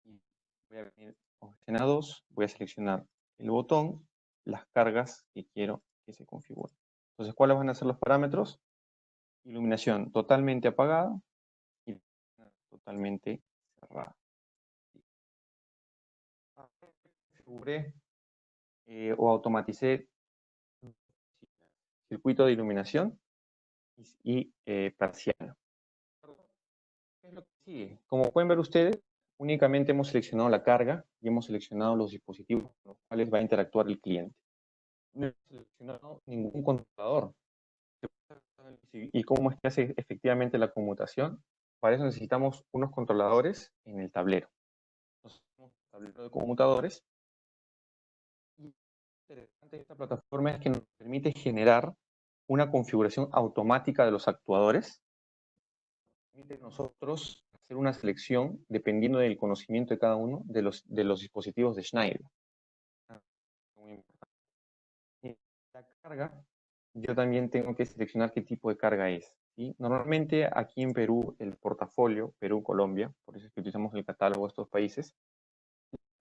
Speaker 1: Voy a venir a oficina 2, voy a seleccionar el botón, las cargas que quiero que se configuren. Entonces, ¿cuáles van a ser los parámetros? Iluminación totalmente apagada y totalmente cerrada. Configuré o automaticé circuito de iluminación y persiana. ¿Qué es lo que sigue? Como pueden ver ustedes, únicamente hemos seleccionado la carga y hemos seleccionado los dispositivos con los cuales va a interactuar el cliente. No hemos seleccionado ningún controlador. ¿Y cómo es que hace efectivamente la conmutación? Para eso necesitamos unos controladores en el tablero. Entonces, tenemos un tablero de conmutadores. Y lo interesante de esta plataforma es que nos permite generar una configuración automática de los actuadores. Permite a nosotros hacer una selección dependiendo del conocimiento de cada uno de los dispositivos de Schneider. Muy importante. Y la carga, yo también tengo que seleccionar qué tipo de carga es. ¿Sí? Normalmente aquí en Perú, el portafolio, Perú-Colombia, por eso es que utilizamos el catálogo de estos países,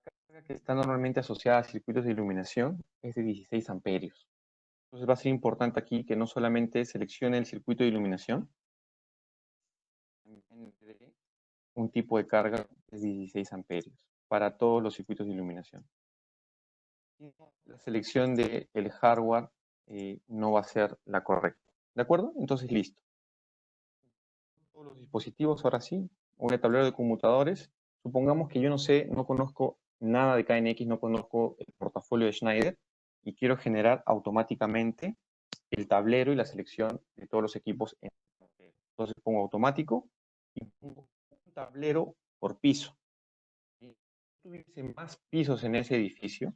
Speaker 1: la carga que está normalmente asociada a circuitos de iluminación es de 16 amperios. Entonces va a ser importante aquí que no solamente seleccione el circuito de iluminación, también le dé un tipo de carga de 16 amperios para todos los circuitos de iluminación. La selección del hardware no va a ser la correcta. ¿De acuerdo? Entonces, listo. Todos los dispositivos, ahora sí, un tablero de conmutadores. Supongamos que yo no sé, no conozco nada de KNX, no conozco el portafolio de Schneider y quiero generar automáticamente el tablero y la selección de todos los equipos en el tablero. Entonces pongo automático y pongo un tablero por piso. Si tuviese más pisos en ese edificio,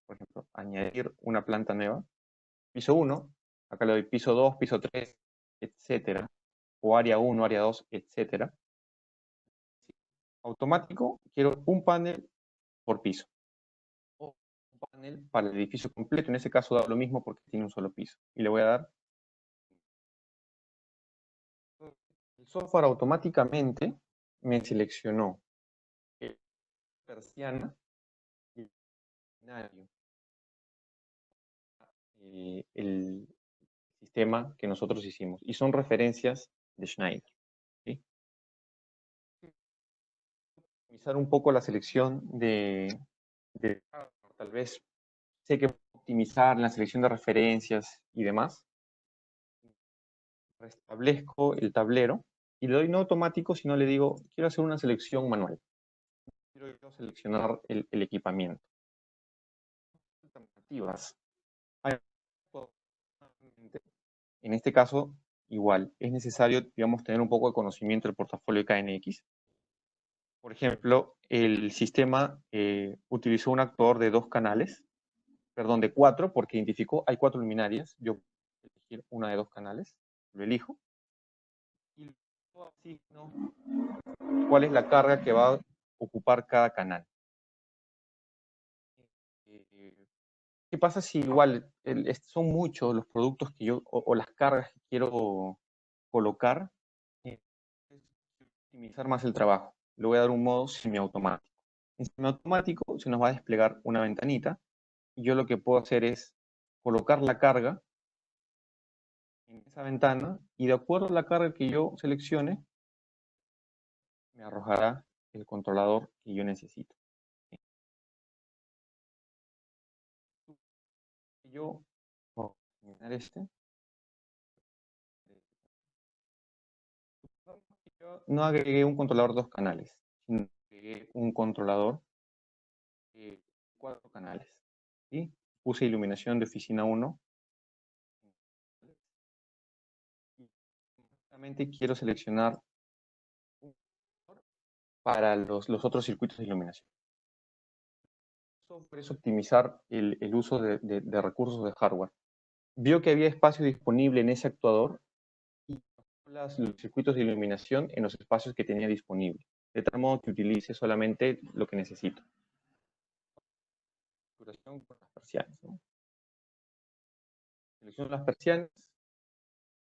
Speaker 1: por ejemplo, añadir una planta nueva, piso 1, acá le doy piso 2, piso 3, etcétera, o área 1, área 2, etcétera. Automático, quiero un panel por piso. O un panel para el edificio completo, en ese caso da lo mismo porque tiene un solo piso. Y le voy a dar. El software automáticamente me seleccionó el persiana y el binario, el sistema que nosotros hicimos. Y son referencias de Schneider. ¿Sí? Optimizar un poco la selección tal vez sé que optimizar la selección de referencias y demás. Restablezco el tablero y le doy no automático, sino le digo, quiero hacer una selección manual. Quiero seleccionar el equipamiento. Alternativas. En este caso, igual, es necesario, digamos, tener un poco de conocimiento del portafolio de KNX. Por ejemplo, el sistema utilizó un actuador de 2 canales, perdón, de 4, porque identificó, hay 4 luminarias, yo voy a elegir una de 2 canales, lo elijo, y luego asigno cuál es la carga que va a ocupar cada canal. ¿Qué pasa si igual son muchos los productos que yo, o las cargas que quiero colocar? Optimizar más el trabajo. Le voy a dar un modo semiautomático. En semiautomático se nos va a desplegar una ventanita y yo lo que puedo hacer es colocar la carga en esa ventana y de acuerdo a la carga que yo seleccione, me arrojará el controlador que yo necesito. Yo voy a eliminar este. Yo no agregué un controlador de 2 canales, sino agregué un controlador de 4 canales. ¿Sí? Puse iluminación de oficina 1. Y quiero seleccionar para los otros circuitos de iluminación. Software es optimizar el uso de recursos de hardware. Vio que había espacio disponible en ese actuador y los circuitos de iluminación en los espacios que tenía disponible, de tal modo que utilice solamente lo que necesito. Configuración con las persianas, ¿no? Selecciono las persianas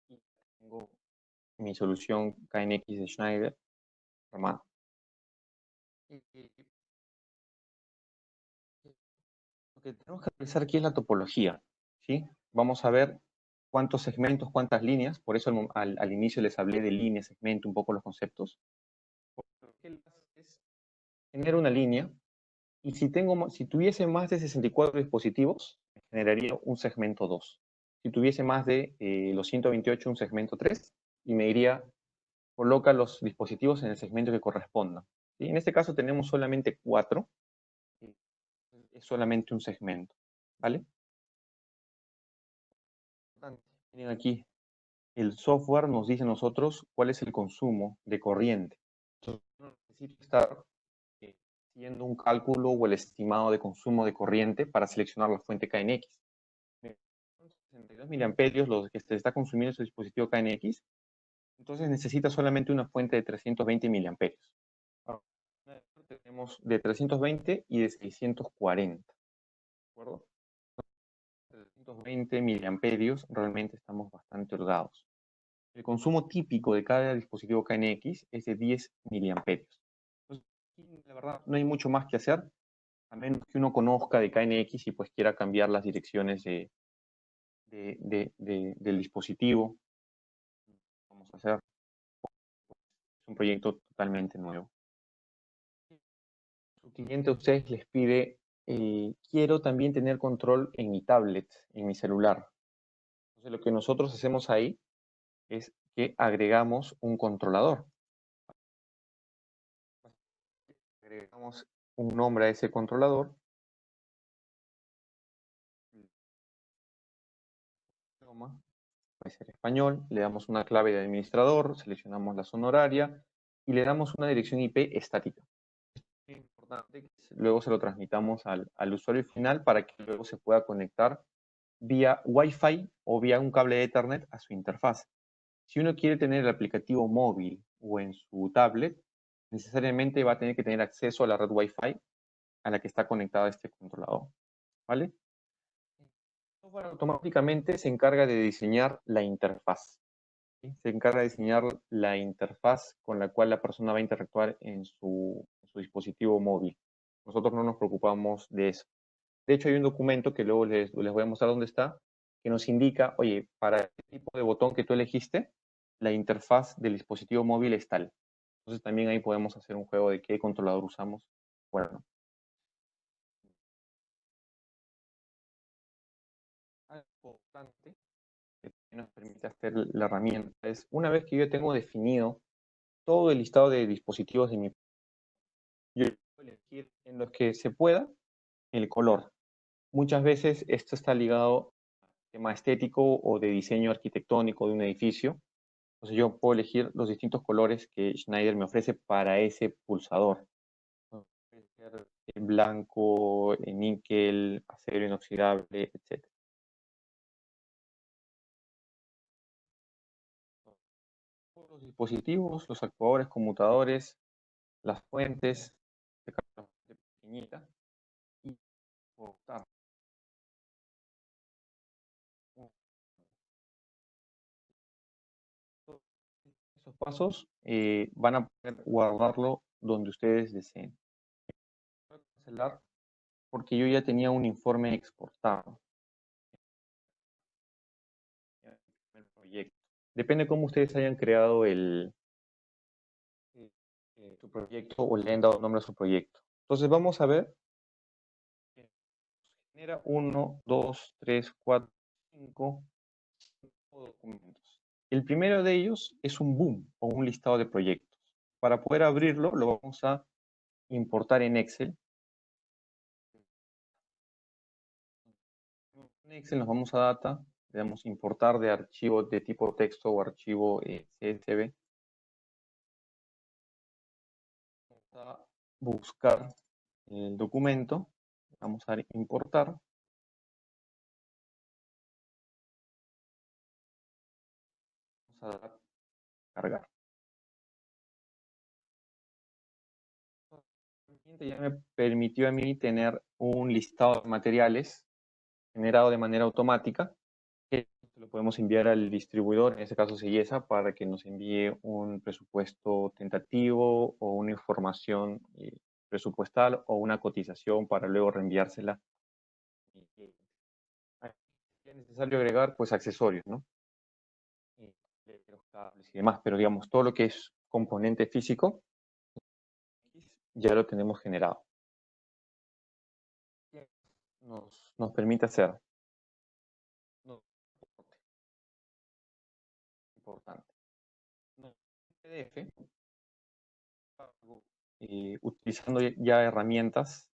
Speaker 1: y tengo mi solución KNX de Schneider armada. Lo que tenemos que realizar aquí es la topología, ¿sí? Vamos a ver cuántos segmentos, cuántas líneas, por eso al inicio les hablé de línea, segmento, un poco los conceptos. Lo que él hace es tener una línea, y si tuviese más de 64 dispositivos, generaría un segmento 2. Si tuviese más de los 128, un segmento 3, y me diría, coloca los dispositivos en el segmento que corresponda. ¿Sí? En este caso tenemos solamente 4, es solamente un segmento, ¿vale? Miren aquí, el software nos dice a nosotros cuál es el consumo de corriente. Entonces, no necesito estar haciendo un cálculo o el estimado de consumo de corriente para seleccionar la fuente KNX. 62 miliamperios los que se está consumiendo su dispositivo KNX, entonces necesita solamente una fuente de 320 miliamperios. Tenemos de 320 y de 640. ¿De acuerdo? 320 miliamperios, realmente estamos bastante holgados. El consumo típico de cada dispositivo KNX es de 10 miliamperios. Entonces, la verdad, no hay mucho más que hacer, a menos que uno conozca de KNX y pues quiera cambiar las direcciones del dispositivo. Vamos a hacer un proyecto totalmente nuevo. Su cliente a ustedes les pide, quiero también tener control en mi tablet, en mi celular. Entonces lo que nosotros hacemos ahí es que agregamos un controlador. Agregamos un nombre a ese controlador. Puede ser español, le damos una clave de administrador, seleccionamos la zona horaria y le damos una dirección IP estática. Es importante que luego se lo transmitamos al usuario final para que luego se pueda conectar vía Wi-Fi o vía un cable de Ethernet a su interfaz. Si uno quiere tener el aplicativo móvil o en su tablet, necesariamente va a tener que tener acceso a la red Wi-Fi a la que está conectada este controlador, ¿vale? El software automáticamente se encarga de diseñar la interfaz. ¿Sí? Se encarga de diseñar la interfaz con la cual la persona va a interactuar en su dispositivo móvil. Nosotros no nos preocupamos de eso. De hecho, hay un documento que luego les voy a mostrar dónde está, que nos indica, oye, para el tipo de botón que tú elegiste, la interfaz del dispositivo móvil es tal. Entonces también ahí podemos hacer un juego de qué controlador usamos. Bueno, algo importante que nos permite hacer la herramienta es, una vez que yo tengo definido todo el listado de dispositivos de mi, yo puedo elegir en los que se pueda el color. Muchas veces esto está ligado al tema estético o de diseño arquitectónico de un edificio. Entonces yo puedo elegir los distintos colores que Schneider me ofrece para ese pulsador. Puede ser en blanco, en níquel, acero inoxidable, etc. Los dispositivos, los actuadores, conmutadores, las fuentes, de pequeñita, y optar. Esos pasos van a poder guardarlo donde ustedes deseen. Voy a cancelar porque yo ya tenía un informe exportado. El proyecto. Depende cómo ustedes hayan creado su proyecto o le hayan dado nombre a su proyecto. Entonces vamos a ver. Genera 1, 2, 3, 4, 5 documentos. El primero de ellos es un boom o un listado de proyectos. Para poder abrirlo, lo vamos a importar en Excel. En Excel nos vamos a Data, le damos importar de archivo de tipo texto o archivo CSV. buscar el documento, vamos a dar importar, vamos a dar cargar. Ya me permitió a mí tener un listado de materiales generado de manera automática, que lo podemos enviar al distribuidor, en este caso Sellesa, para que nos envíe un presupuesto tentativo o una información presupuestal o una cotización para luego reenviársela. Es necesario agregar pues accesorios, ¿no? Los cables y demás, pero digamos, todo lo que es componente físico ya lo tenemos generado. Nos permite hacer importante. PDF, utilizando ya herramientas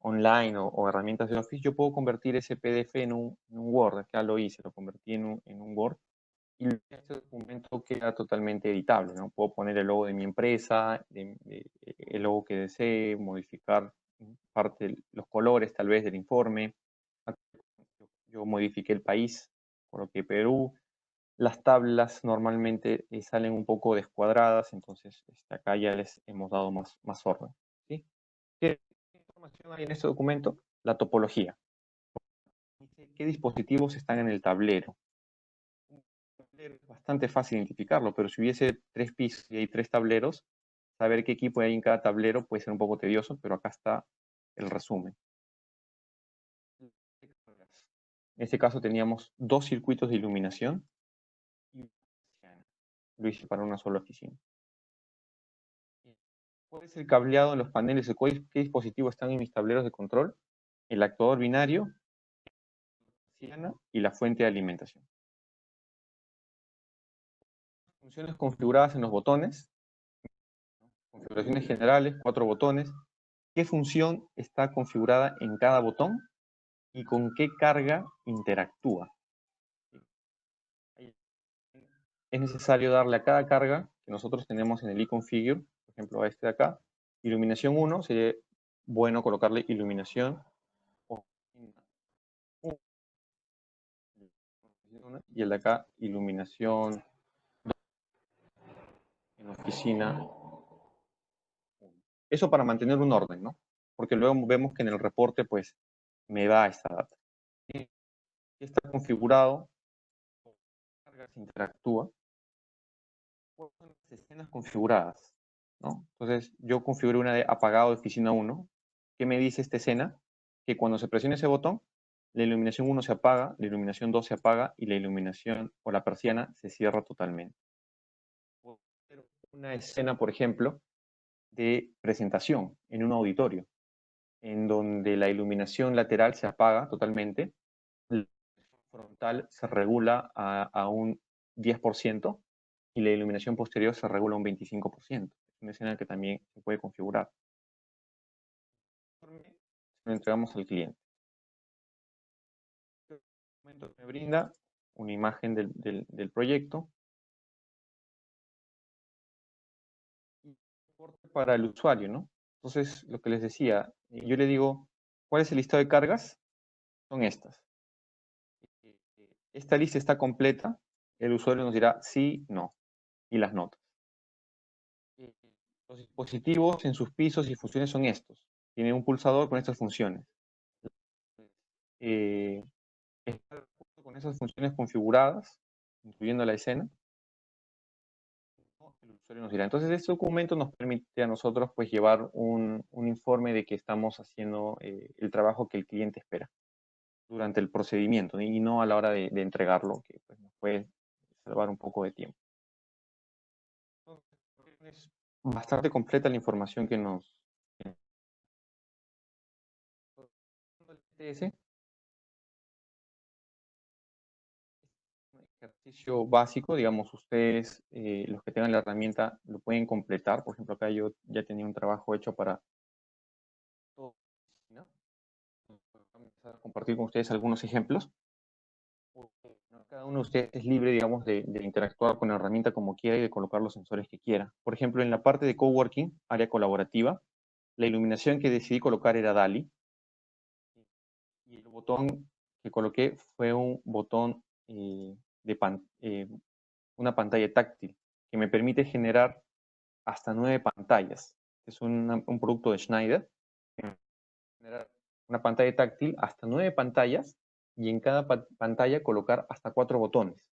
Speaker 1: online o herramientas de Office, yo puedo convertir ese PDF en un Word. Acá lo hice, lo convertí en un Word. Y este documento queda totalmente editable, ¿no? Puedo poner el logo de mi empresa, el logo que desee, modificar parte, los colores tal vez del informe. Yo modifiqué el país, coloqué Perú. Las tablas normalmente salen un poco descuadradas, entonces acá ya les hemos dado más orden. ¿Sí? ¿Qué información hay en este documento? La topología. ¿Qué dispositivos están en el tablero? Es bastante fácil identificarlo, pero si hubiese 3 pisos y hay 3 tableros, saber qué equipo hay en cada tablero puede ser un poco tedioso, pero acá está el resumen. En este caso teníamos 2 circuitos de iluminación y lo hice para una sola oficina. ¿Cuál es el cableado en los paneles? ¿Qué dispositivos están en mis tableros de control? El actuador binario y la fuente de alimentación. Funciones configuradas en los botones. Configuraciones generales, 4 botones. ¿Qué función está configurada en cada botón? ¿Y con qué carga interactúa? Es necesario darle a cada carga que nosotros tenemos en el iConfigure, por ejemplo a este de acá, iluminación 1, sería bueno colocarle iluminación 1, y el de acá iluminación en oficina 1. Eso para mantener un orden, ¿no? Porque luego vemos que en el reporte pues me da esta data. Está configurado, interactúa, son las escenas configuradas, ¿no? Entonces, yo configuré una de apagado de oficina 1. ¿Qué me dice esta escena? Que cuando se presiona ese botón, la iluminación 1 se apaga, la iluminación 2 se apaga y la iluminación o la persiana se cierra totalmente. Una escena, por ejemplo, de presentación en un auditorio, en donde la iluminación lateral se apaga totalmente, la frontal se regula a un 10%, y la iluminación posterior se regula un 25%. Es una escena que también se puede configurar. Lo entregamos al cliente. Me brinda una imagen del proyecto y soporte para el usuario, ¿no? Entonces, lo que les decía, yo le digo, ¿cuál es el listado de cargas? Son estas. Esta lista está completa, el usuario nos dirá sí, no, y las notas. Los dispositivos en sus pisos y funciones son estos. Tiene un pulsador con estas funciones. Con esas funciones configuradas, incluyendo la escena, el usuario nos dirá. Entonces, este documento nos permite a nosotros pues, llevar un informe de que estamos haciendo el trabajo que el cliente espera durante el procedimiento y no a la hora de entregarlo, que pues, nos puede salvar un poco de tiempo. Es bastante completa la información que nos... Un ejercicio básico, digamos, ustedes, los que tengan la herramienta, lo pueden completar. Por ejemplo, acá yo ya tenía un trabajo hecho para todo, ¿no? Vamos a compartir con ustedes algunos ejemplos. Cada uno de ustedes es libre, digamos, de interactuar con la herramienta como quiera y de colocar los sensores que quiera. Por ejemplo, en la parte de coworking, área colaborativa, La iluminación que decidí colocar era DALI, y el botón que coloqué fue un botón una pantalla táctil que me permite generar hasta 9 pantallas. Es un producto de Schneider. Generar una pantalla táctil hasta 9 pantallas y en cada pantalla colocar hasta 4 botones.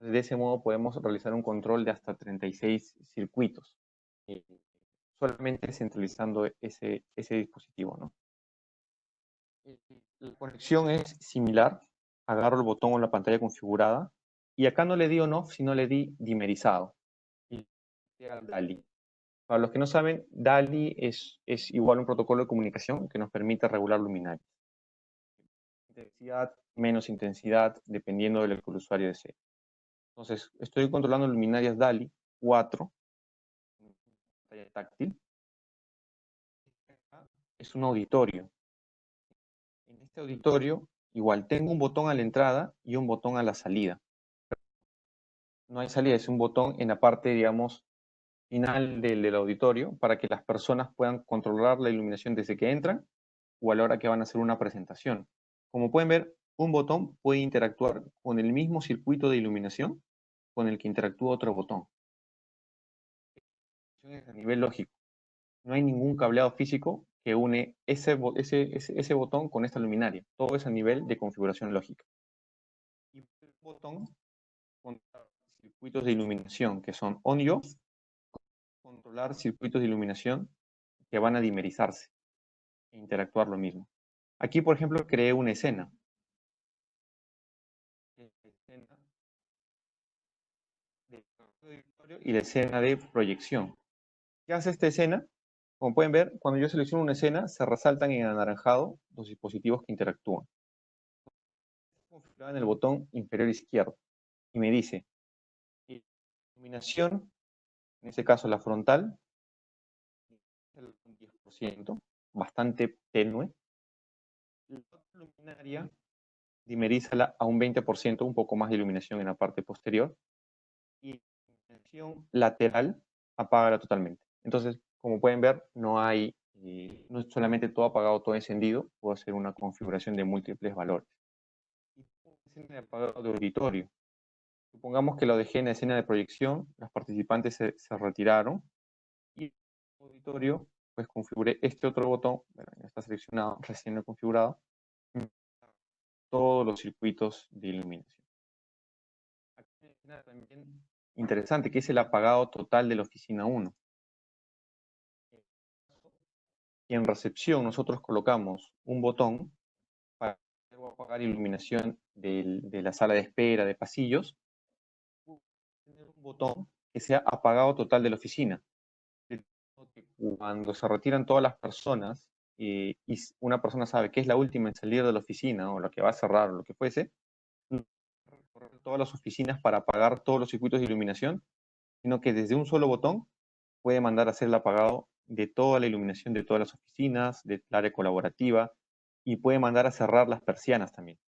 Speaker 1: De ese modo podemos realizar un control de hasta 36 circuitos, eh, solamente centralizando ese dispositivo, ¿no? La conexión es similar. Agarro el botón o la pantalla configurada y acá no le di on-off, sino le di dimerizado. Y DALI. Para los que no saben, DALI es igual a un protocolo de comunicación que nos permite regular luminarias. Intensidad, menos intensidad, dependiendo de lo que el usuario desee. Entonces, estoy controlando luminarias DALI 4, pantalla táctil. Es un auditorio. En este auditorio, igual tengo un botón a la entrada y un botón a la salida. No hay salida, es un botón en la parte, digamos, final del auditorio para que las personas puedan controlar la iluminación desde que entran o a la hora que van a hacer una presentación. Como pueden ver, un botón puede interactuar con el mismo circuito de iluminación con el que interactúa otro botón. A nivel lógico, no hay ningún cableado físico que une ese botón con esta luminaria. Todo es a nivel de configuración lógica. Y un botón con circuitos de iluminación que son on y off, controlar circuitos de iluminación que van a dimerizarse e interactuar lo mismo. Aquí, por ejemplo, creé una escena. Y la escena de proyección. ¿Qué hace esta escena? Como pueden ver, cuando yo selecciono una escena, se resaltan en anaranjado los dispositivos que interactúan. Configurado en el botón inferior izquierdo y me dice iluminación, en este caso la frontal, el 10%, bastante tenue. La luminaria, dimerízala a un 20%, un poco más de iluminación en la parte posterior. Y la iluminación lateral, apágala totalmente. Entonces, como pueden ver, no es solamente todo apagado, todo encendido. Puedo hacer una configuración de múltiples valores. Y escena de apagado de auditorio. Supongamos que lo dejé en la escena de proyección, los participantes se retiraron y en el auditorio, pues configuré este otro botón, bueno, ya está seleccionado, recién lo he configurado, todos los circuitos de iluminación. Aquí hay una escena también interesante, que es el apagado total de la oficina 1. Y en recepción nosotros colocamos un botón para apagar iluminación de la sala de espera, de pasillos, tener un botón que sea apagado total de la oficina. Cuando se retiran todas las personas y una persona sabe que es la última en salir de la oficina o la que va a cerrar o lo que fuese, no recorrer todas las oficinas para apagar todos los circuitos de iluminación, sino que desde un solo botón puede mandar a hacer el apagado de toda la iluminación de todas las oficinas, del área colaborativa, y puede mandar a cerrar las persianas también.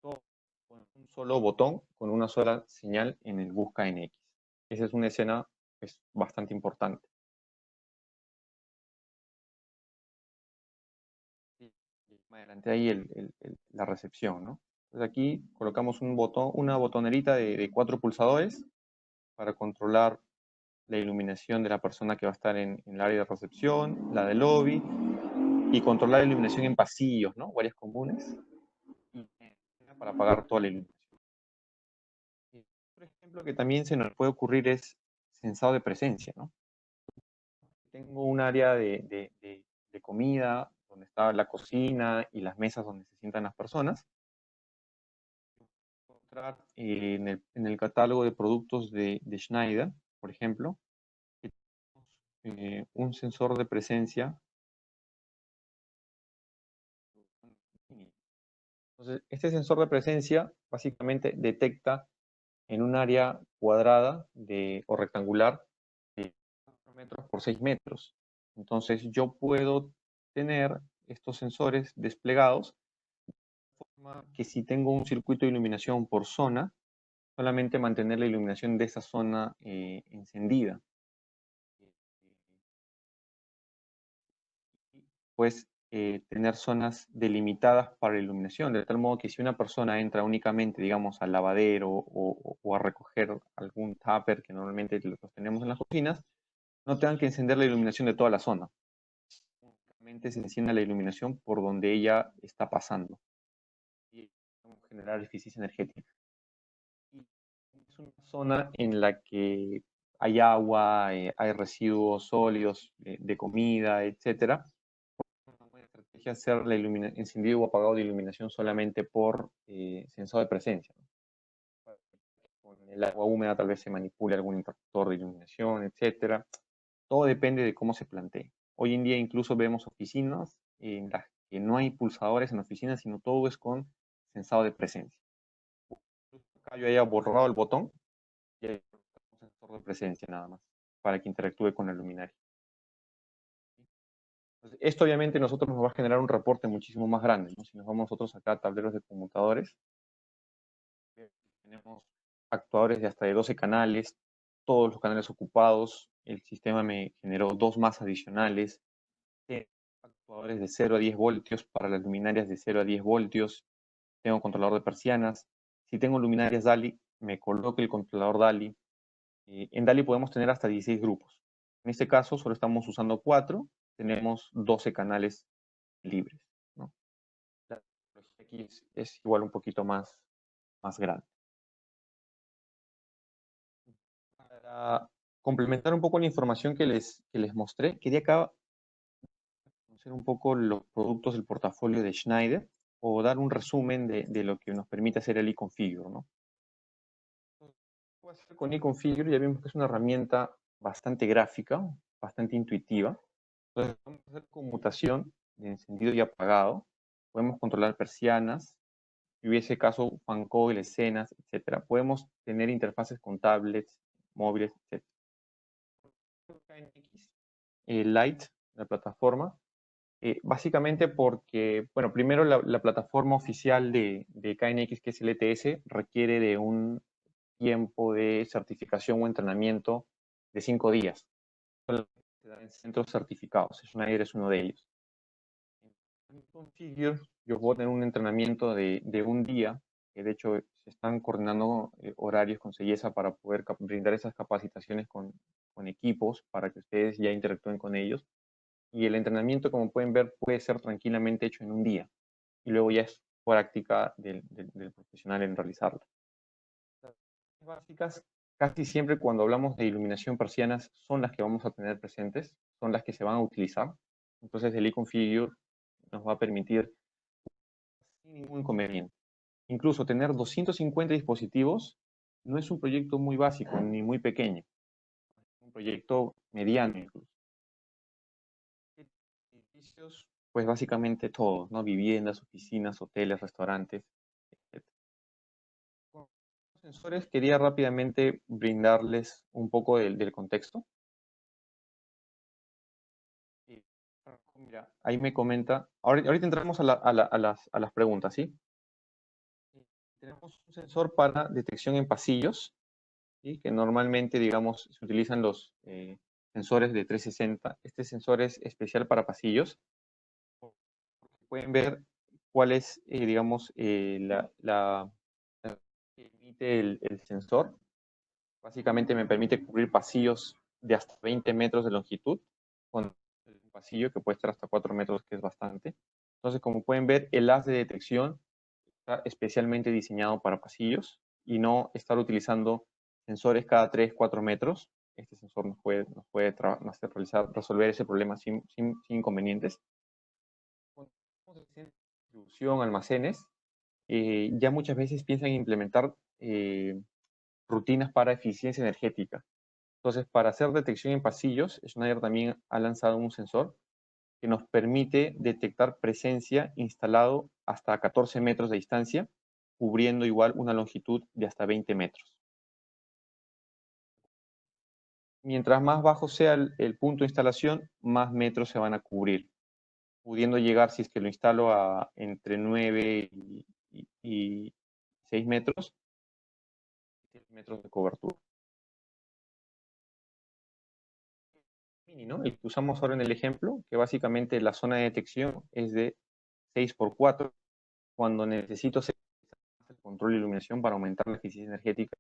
Speaker 1: Todo con un solo botón, con una sola señal en el Busca NX. Esa es una escena bastante importante. Más adelante ahí la recepción, ¿no? Entonces aquí colocamos un botón, una botonerita de 4 pulsadores para controlar la iluminación de la persona que va a estar en el área de recepción, la del lobby, y controlar la iluminación en pasillos, ¿no? Áreas comunes, y para apagar toda la iluminación. Por ejemplo, que también se nos puede ocurrir es sensado de presencia, ¿no? Tengo un área de comida, donde está la cocina y las mesas donde se sientan las personas. Encontrar en el catálogo de productos de Schneider, por ejemplo, un sensor de presencia. Entonces, este sensor de presencia básicamente detecta en un área cuadrada o rectangular de 4 metros por 6 metros. Entonces, yo puedo tener estos sensores desplegados de forma que si tengo un circuito de iluminación por zona, solamente mantener la iluminación de esa zona encendida. pues tener zonas delimitadas para la iluminación, de tal modo que si una persona entra únicamente, digamos, al lavadero o a recoger algún tupper que normalmente los tenemos en las cocinas, no tengan que encender la iluminación de toda la zona. Únicamente se enciende la iluminación por donde ella está pasando y generar eficiencia energética. Y es una zona en la que hay agua, hay residuos sólidos de comida, etcétera. Una buena estrategia hacer encendido o apagado de iluminación solamente por sensor de presencia, ¿no? Con el agua húmeda tal vez se manipule algún interruptor de iluminación, etcétera. Todo depende de cómo se plantee. Hoy en día incluso vemos oficinas en las que no hay pulsadores en oficinas, sino todo es con sensado de presencia. Acá yo haya borrado el botón y hay un sensor de presencia nada más para que interactúe con el luminario. Entonces, esto obviamente nosotros nos va a generar un reporte muchísimo más grande, ¿no? Si nos vamos nosotros acá a tableros de conmutadores, tenemos actuadores de hasta de 12 canales, todos los canales ocupados, el sistema me generó dos más adicionales, actuadores de 0 a 10 voltios para las luminarias de 0 a 10 voltios, tengo controlador de persianas, si tengo luminarias DALI, me coloco el controlador DALI. En DALI podemos tener hasta 16 grupos. En este caso solo estamos usando 4, tenemos 12 canales libres, ¿no? La tecnología aquí es igual un poquito más grande. Para complementar un poco la información que les mostré, quería acá conocer un poco los productos del portafolio de Schneider o dar un resumen de lo que nos permite hacer el eConfigure, ¿no? Con eConfigure ya vimos que es una herramienta bastante gráfica, bastante intuitiva. Entonces, podemos hacer conmutación de encendido y apagado, podemos controlar persianas, si hubiese caso fan coil, escenas, etcétera. Podemos tener interfaces con tablets, móviles, etcétera. KNX Lite, la plataforma, básicamente porque, bueno, primero la plataforma oficial de KNX, que es el ETS, requiere de un tiempo de certificación o entrenamiento de 5 días. Se da en centros certificados, Schneider es uno de ellos. En Configure, yo puedo tener un entrenamiento de un día, que de hecho se están coordinando horarios con CEIESA para poder brindar esas capacitaciones con equipos para que ustedes ya interactúen con ellos. Y el entrenamiento, como pueden ver, puede ser tranquilamente hecho en un día. Y luego ya es práctica del profesional en realizarlo. Las básicas, casi siempre cuando hablamos de iluminación persianas, son las que vamos a tener presentes, son las que se van a utilizar. Entonces el eConfigure nos va a permitir sin ningún inconveniente. Incluso tener 250 dispositivos no es un proyecto muy básico ni muy pequeño. Es un proyecto mediano incluso. Edificios, pues básicamente todos, ¿no? Viviendas, oficinas, hoteles, restaurantes, etc. Con los sensores quería rápidamente brindarles un poco del contexto. Y, mira, ahí me comenta, ahorita entramos a las preguntas, ¿sí? Tenemos un sensor para detección en pasillos, ¿sí? Que normalmente, digamos, se utilizan los sensores de 360. Este sensor es especial para pasillos. Pueden ver cuál es, digamos, la que emite el sensor. Básicamente me permite cubrir pasillos de hasta 20 metros de longitud, con un pasillo que puede estar hasta 4 metros, que es bastante. Entonces, como pueden ver, el haz de detección está especialmente diseñado para pasillos y no estar utilizando sensores cada 3, 4 metros. Este sensor nos puede resolver ese problema sin inconvenientes. Distribución, almacenes, ya muchas veces piensan implementar rutinas para eficiencia energética. Entonces, para hacer detección en pasillos, Schneider también ha lanzado un sensor que nos permite detectar presencia instalado hasta 14 metros de distancia, cubriendo igual una longitud de hasta 20 metros. Mientras más bajo sea el punto de instalación, más metros se van a cubrir, pudiendo llegar, si es que lo instalo a entre 9 y 6 metros, 6 metros de cobertura. ¿no? El que usamos ahora en el ejemplo, que básicamente la zona de detección es de 6x4, cuando necesito hacer el control de iluminación para aumentar la eficiencia energética.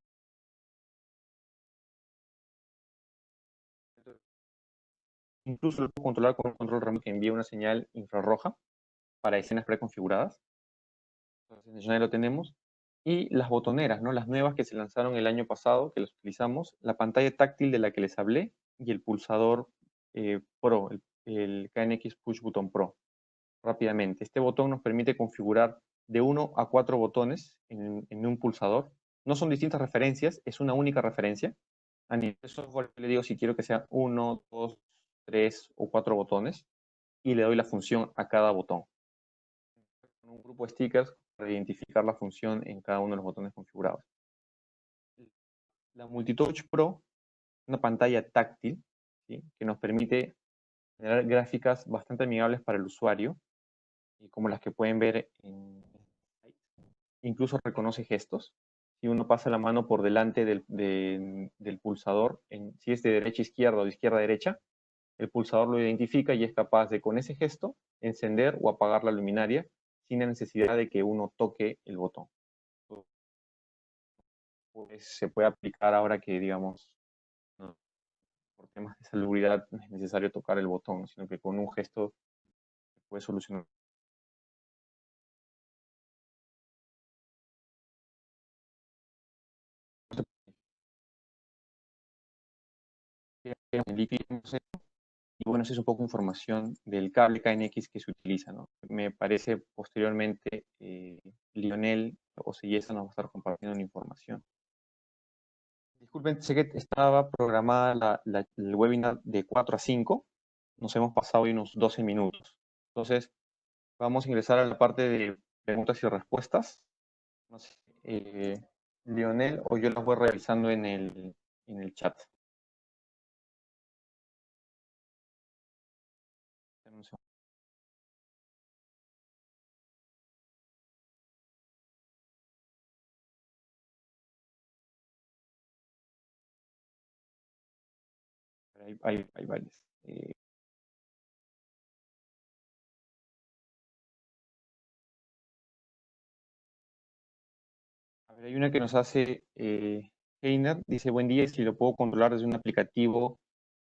Speaker 1: Incluso lo puedo controlar con un control remoto que envía una señal infrarroja para escenas preconfiguradas. Entonces, ya lo tenemos. Y las botoneras, ¿no? Las nuevas que se lanzaron el año pasado, que las utilizamos, la pantalla táctil de la que les hablé y el pulsador Pro, el KNX Push Button Pro. Rápidamente, este botón nos permite configurar de 1 a 4 botones en un pulsador. No son distintas referencias, es una única referencia. A nivel de software le digo si quiero que sea 1, 2, 3 o 4 botones y le doy la función a cada botón. Con un grupo de stickers para identificar la función en cada uno de los botones configurados. La Multitouch Pro es una pantalla táctil, ¿sí?, que nos permite generar gráficas bastante amigables para el usuario, y como las que pueden ver incluso reconoce gestos. Si uno pasa la mano por delante del pulsador, si es de derecha a izquierda o de izquierda a derecha, el pulsador lo identifica y es capaz de, con ese gesto, encender o apagar la luminaria sin la necesidad de que uno toque el botón. Pues se puede aplicar ahora que, digamos, no, por temas de salubridad no es necesario tocar el botón, sino que con un gesto se puede solucionar. Y bueno, esa es un poco información del cable KNX que se utiliza, ¿no? Me parece posteriormente Lionel o Sillesa nos va a estar compartiendo la información. Disculpen, sé que estaba programada el webinar de 4 a 5. Nos hemos pasado hoy unos 12 minutos. Entonces, vamos a ingresar a la parte de preguntas y respuestas. No sé, Lionel o yo las voy revisando en el chat. Hay varias. A ver, hay una que nos hace Heiner, dice, buen día, si lo puedo controlar desde un aplicativo,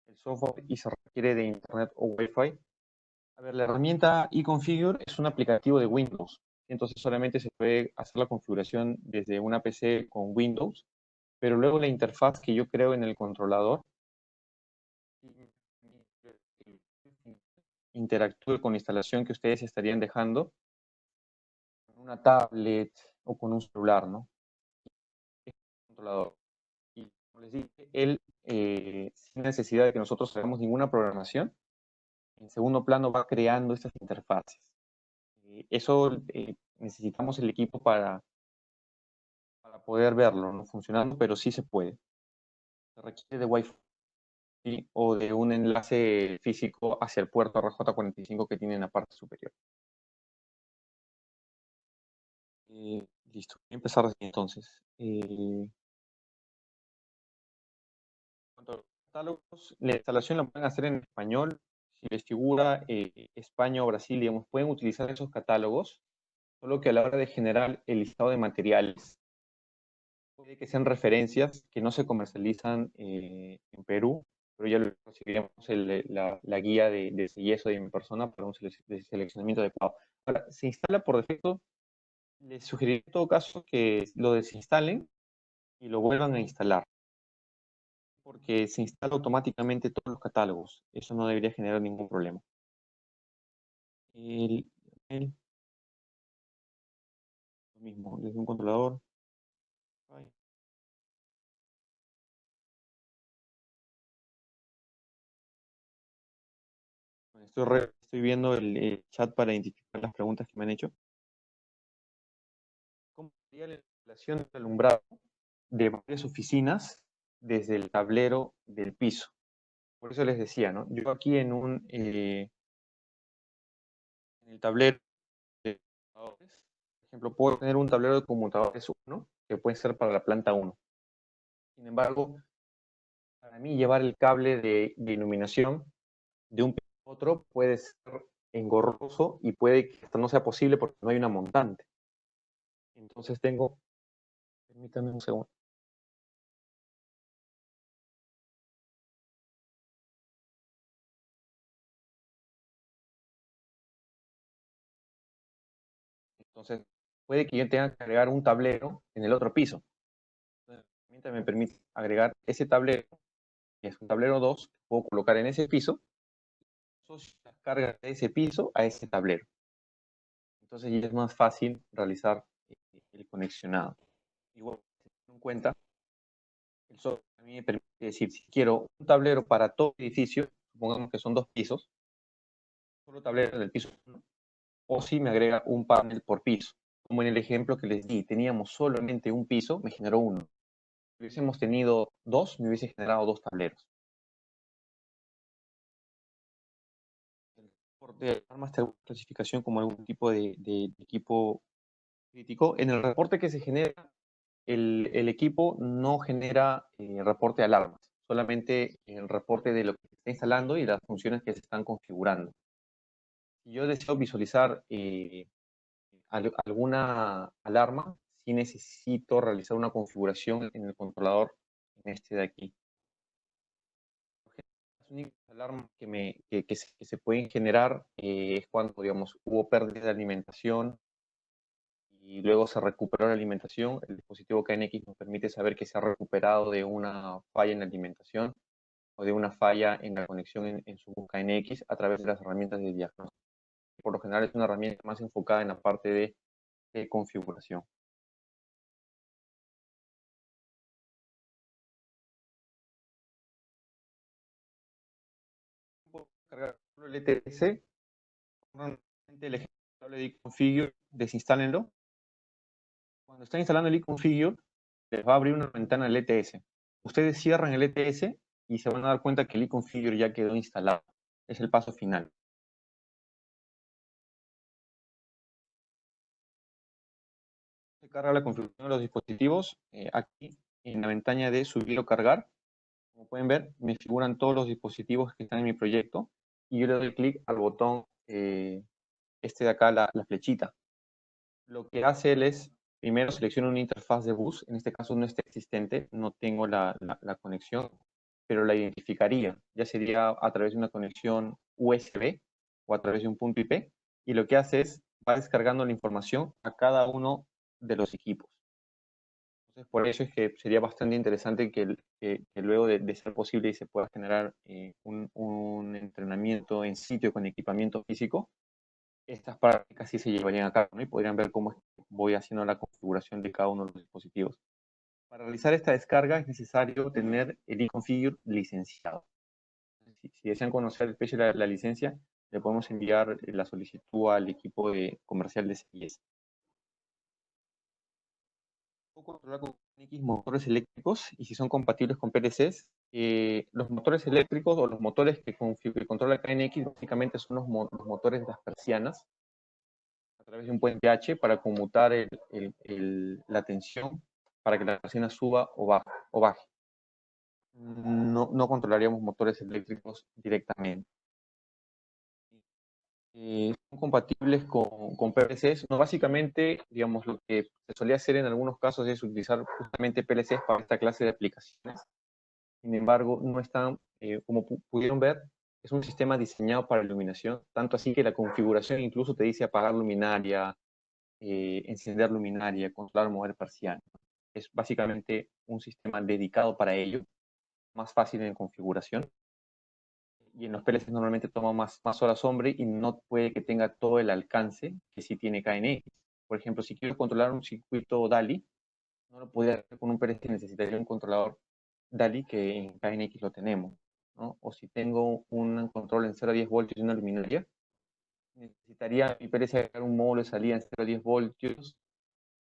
Speaker 1: el software, y se requiere de internet o Wi-Fi. A ver, la herramienta eConfigure es un aplicativo de Windows, entonces solamente se puede hacer la configuración desde una PC con Windows, pero luego la interfaz que yo creo en el controlador interactúe con la instalación que ustedes estarían dejando con una tablet o con un celular, ¿no? Es un controlador. Y como les dije, él, sin necesidad de que nosotros hagamos ninguna programación, en segundo plano va creando estas interfaces. Eso necesitamos el equipo para poder verlo, ¿no?, funcionando, pero sí se puede. Se requiere de Wi-Fi, ¿sí?, o de un enlace físico hacia el puerto RJ45 que tiene en la parte superior. Listo, voy a empezar así entonces. Cuanto a los catálogos, la instalación la pueden hacer en español. Si les figura España o Brasil, digamos, pueden utilizar esos catálogos, solo que a la hora de generar el listado de materiales, puede que sean referencias que no se comercializan en Perú, pero ya lo conseguiremos la guía de yeso de mi persona para un seleccionamiento adecuado. Ahora, se instala por defecto. Les sugeriría en todo caso que lo desinstalen y lo vuelvan a instalar, porque se instala automáticamente todos los catálogos. Eso no debería generar ningún problema. El, el- lo mismo, desde un controlador. Ay, bueno, estoy viendo el chat para identificar las preguntas que me han hecho. ¿Cómo sería la instalación del alumbrado de varias oficinas desde el tablero del piso? Por eso les decía, ¿no? Yo aquí en el tablero de computadores, por ejemplo, puedo tener un tablero de computadores 1 que puede ser para la planta 1. Sin embargo, para mí llevar el cable de iluminación de un piso a otro puede ser engorroso y puede que hasta no sea posible porque no hay una montante. Entonces permítame un segundo. Entonces, puede que yo tenga que agregar un tablero en el otro piso. Entonces, la herramienta me permite agregar ese tablero, que es un tablero 2, que puedo colocar en ese piso, asocio las cargas de ese piso a ese tablero. Entonces ya es más fácil realizar el conexionado. Igual, teniendo en cuenta, el software a mí me permite decir, si quiero un tablero para todo el edificio, supongamos que son 2 pisos, solo tablero del piso 1, o si me agrega un panel por piso. Como en el ejemplo que les di, teníamos solamente un piso, me generó uno. Si hubiésemos tenido 2, me hubiese generado 2 tableros. El reporte de alarmas te da clasificación como algún tipo de equipo crítico. En el reporte que se genera, el equipo no genera reporte de alarmas, solamente el reporte de lo que se está instalando y las funciones que se están configurando. Si yo deseo visualizar alguna alarma, sí necesito realizar una configuración en el controlador, en este de aquí. Las únicas alarmas que se pueden generar es cuando, digamos, hubo pérdida de alimentación y luego se recuperó la alimentación. El dispositivo KNX nos permite saber que se ha recuperado de una falla en la alimentación o de una falla en la conexión en su KNX a través de las herramientas de diagnóstico. Por lo general es una herramienta más enfocada en la parte de configuración. Puedo cargar el LTS, normalmente el ejemplo de iConfigure, desinstálenlo. Cuando están instalando el iConfigure, les va a abrir una ventana del ETS. Ustedes cierran el ETS y se van a dar cuenta que el iConfigure ya quedó instalado. Es el paso final. Se carga la configuración de los dispositivos. Aquí en la ventana de subir o cargar, como pueden ver, me figuran todos los dispositivos que están en mi proyecto y yo le doy clic al botón este de acá, la flechita. Lo que hace él es, primero selecciona una interfaz de bus, en este caso no está existente, no tengo la conexión, pero la identificaría, ya sería a través de una conexión USB o a través de un punto IP, y lo que hace es, va descargando la información a cada uno de los equipos. Entonces, por eso es que sería bastante interesante que luego de ser posible y se pueda generar un entrenamiento en sitio con equipamiento físico, estas prácticas sí se llevarían a cabo, ¿no? Y podrían ver cómo voy haciendo la configuración de cada uno de los dispositivos. Para realizar esta descarga es necesario tener el iConfigure licenciado. Si desean conocer el precio de la licencia, le podemos enviar la solicitud al equipo comercial de CIS. Puedo controlar con X motores eléctricos y si son compatibles con PLCs. Los motores eléctricos o los motores que controla KNX básicamente son los motores de las persianas a través de un puente H para conmutar la tensión para que la persiana suba o baje. No controlaríamos motores eléctricos directamente. Son compatibles con PLCs. No, básicamente, digamos, lo que se solía hacer en algunos casos es utilizar justamente PLCs para esta clase de aplicaciones. Sin embargo, no están, como pudieron ver, es un sistema diseñado para iluminación, tanto así que la configuración incluso te dice apagar luminaria, encender luminaria, controlar, mover persiana. Es básicamente un sistema dedicado para ello, más fácil en configuración. Y en los PLCs normalmente toma más horas hombre y no puede que tenga todo el alcance que sí tiene KNX. Por ejemplo, si quiero controlar un circuito DALI, no lo podría hacer con un PLC, necesitaría un controlador DALI que en KNX lo tenemos, ¿no? O si tengo un control en 0 a 10 voltios y una luminaria, necesitaría mi PLC agregar un módulo de salida en 0 a 10 voltios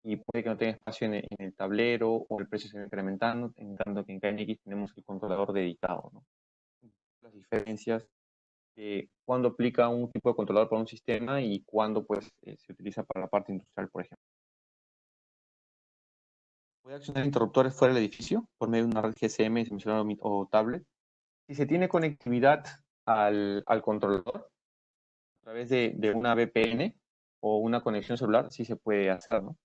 Speaker 1: y puede que no tenga espacio en el tablero o el precio se va incrementando, en tanto que en KNX tenemos el controlador dedicado, ¿no? Las diferencias de cuándo aplica un tipo de controlador para un sistema y cuándo pues, se utiliza para la parte industrial, por ejemplo. Puede accionar interruptores fuera del edificio por medio de una red GSM o tablet. Si se tiene conectividad al controlador a través de una VPN o una conexión celular, sí se puede hacer, ¿no?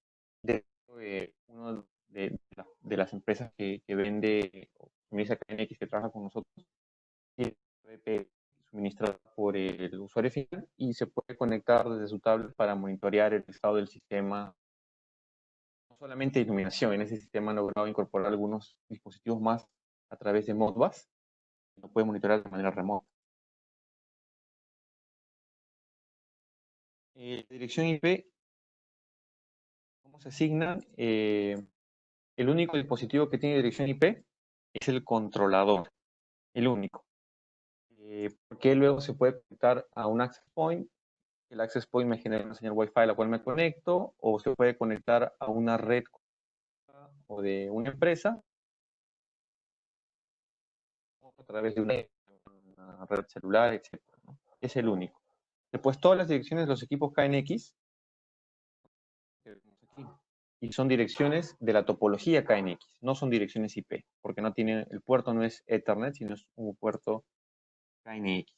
Speaker 1: De hecho, uno de las empresas que vende o suministra KNX que trabaja con nosotros, tiene VPN suministrada por el usuario final y se puede conectar desde su tablet para monitorear el estado del sistema, no solamente iluminación. En ese sistema han logrado incorporar algunos dispositivos más a través de Modbus, que lo puede monitorear de manera remota. Dirección IP, ¿cómo se asigna? El único dispositivo que tiene dirección IP es el controlador, el único. Porque luego se puede conectar a un access point. El access point me genera una señal Wi-Fi a la cual me conecto, o se puede conectar a una red o de una empresa o a través de una red celular, etc., ¿no? Es el único. Después todas las direcciones de los equipos KNX que vemos aquí, y son direcciones de la topología KNX, no son direcciones IP, porque no tiene, el puerto no es Ethernet, sino es un puerto KNX.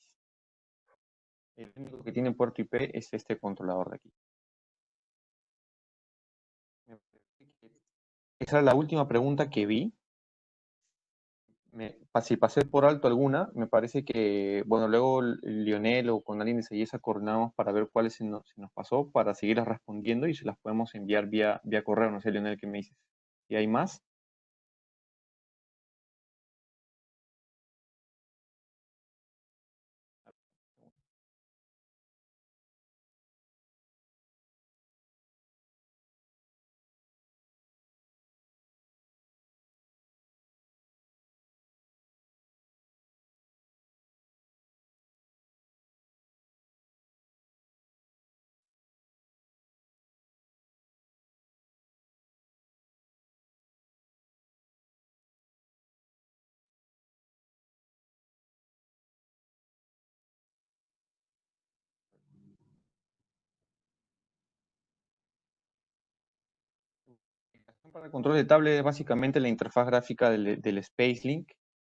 Speaker 1: El único que tiene puerto IP es este controlador de aquí. Esa es la última pregunta que vi. Si pasé por alto alguna, me parece que, bueno, luego Lionel o con alguien de Sellesa coordinamos para ver cuáles se nos pasó, para seguirlas respondiendo y se las podemos enviar vía correo. No sé, Lionel, ¿qué me dices? ¿Y hay más? Para control de tablet es básicamente la interfaz gráfica del SpaceLink.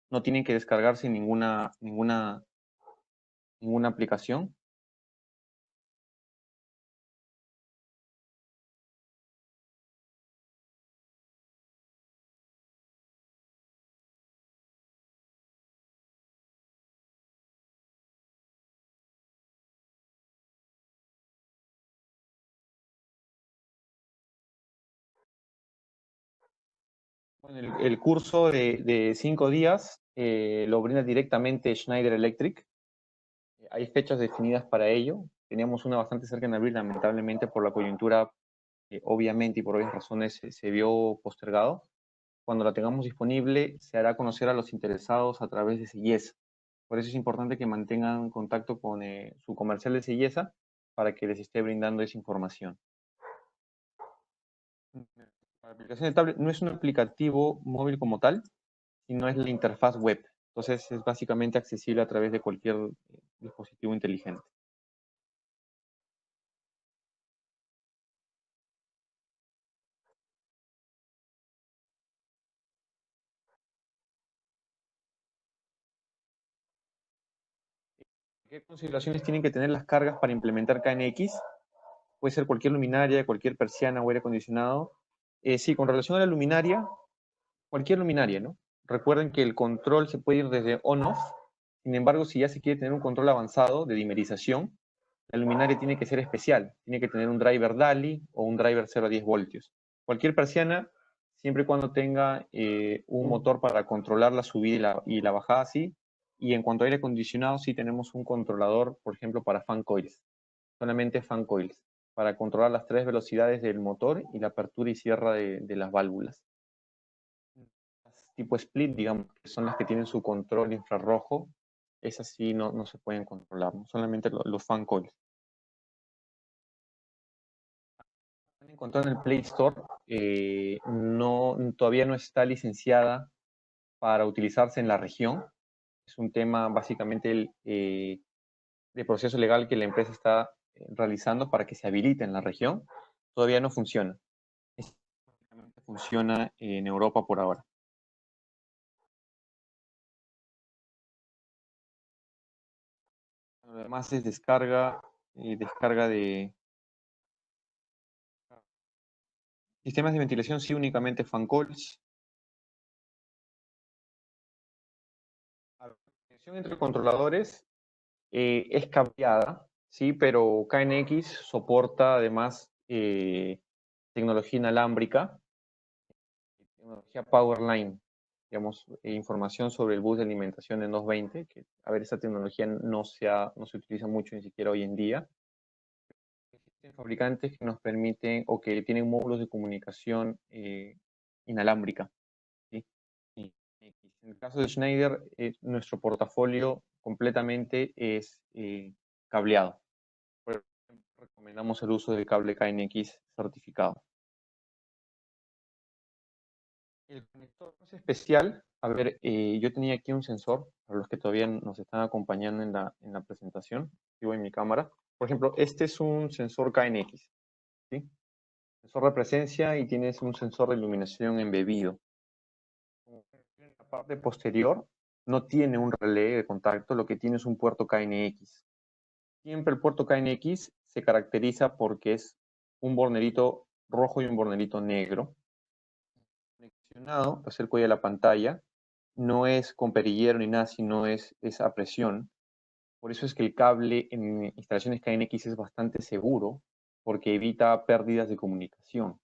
Speaker 1: No tienen que descargarse ninguna aplicación. Bueno, el curso de 5 días lo brinda directamente Schneider Electric. Hay fechas definidas para ello. Teníamos una bastante cerca en abril, lamentablemente por la coyuntura, obviamente y por obvias razones se vio postergado. Cuando la tengamos disponible, se hará conocer a los interesados a través de Sellesa. Por eso es importante que mantengan contacto con su comercial de Sellesa para que les esté brindando esa información. La aplicación de tablet no es un aplicativo móvil como tal, sino es la interfaz web. Entonces es básicamente accesible a través de cualquier dispositivo inteligente. ¿Qué consideraciones tienen que tener las cargas para implementar KNX? Puede ser cualquier luminaria, cualquier persiana o aire acondicionado. Sí, con relación a la luminaria, cualquier luminaria, ¿no? Recuerden que el control se puede ir desde on-off. Sin embargo, si ya se quiere tener un control avanzado de dimerización, la luminaria tiene que ser especial. Tiene que tener un driver DALI o un driver 0 a 10 voltios. Cualquier persiana, siempre y cuando tenga un motor para controlar la subida y la bajada, sí. Y en cuanto a aire acondicionado, sí tenemos un controlador, por ejemplo, para fan coils. Solamente fan coils, para controlar las 3 velocidades del motor y la apertura y cierre de las válvulas. Tipo split, digamos, que son las que tienen su control infrarrojo, esas sí no se pueden controlar, ¿no? Solamente los fan coils. Pueden encontrar en el Play Store, todavía no está licenciada para utilizarse en la región. Es un tema básicamente de proceso legal que la empresa está realizando para que se habilite en la región. Todavía no funciona. Funciona en Europa por ahora. Además es descarga, descarga de sistemas de ventilación, sí, únicamente fan calls. La conexión entre controladores es cableada, sí, pero KNX soporta además tecnología inalámbrica, tecnología Powerline, digamos, información sobre el bus de alimentación en 220, que, a ver, esta tecnología no se utiliza mucho ni siquiera hoy en día. Existen fabricantes que nos permiten o que tienen módulos de comunicación inalámbrica, ¿sí? Y en el caso de Schneider, nuestro portafolio completamente es cableado. Por ejemplo, recomendamos el uso del cable KNX certificado. El conector es especial. A ver, yo tenía aquí un sensor, para los que todavía nos están acompañando en la presentación, digo en mi cámara. Por ejemplo, este es un sensor KNX, ¿sí? Sensor de presencia y tienes un sensor de iluminación embebido. En la parte posterior no tiene un relé de contacto, lo que tiene es un puerto KNX. Siempre el puerto KNX se caracteriza porque es un bornerito rojo y un bornerito negro. Conexionado, acerco ya a la pantalla, no es con perillero ni nada, sino es a presión. Por eso es que el cable en instalaciones KNX es bastante seguro, porque evita pérdidas de comunicación.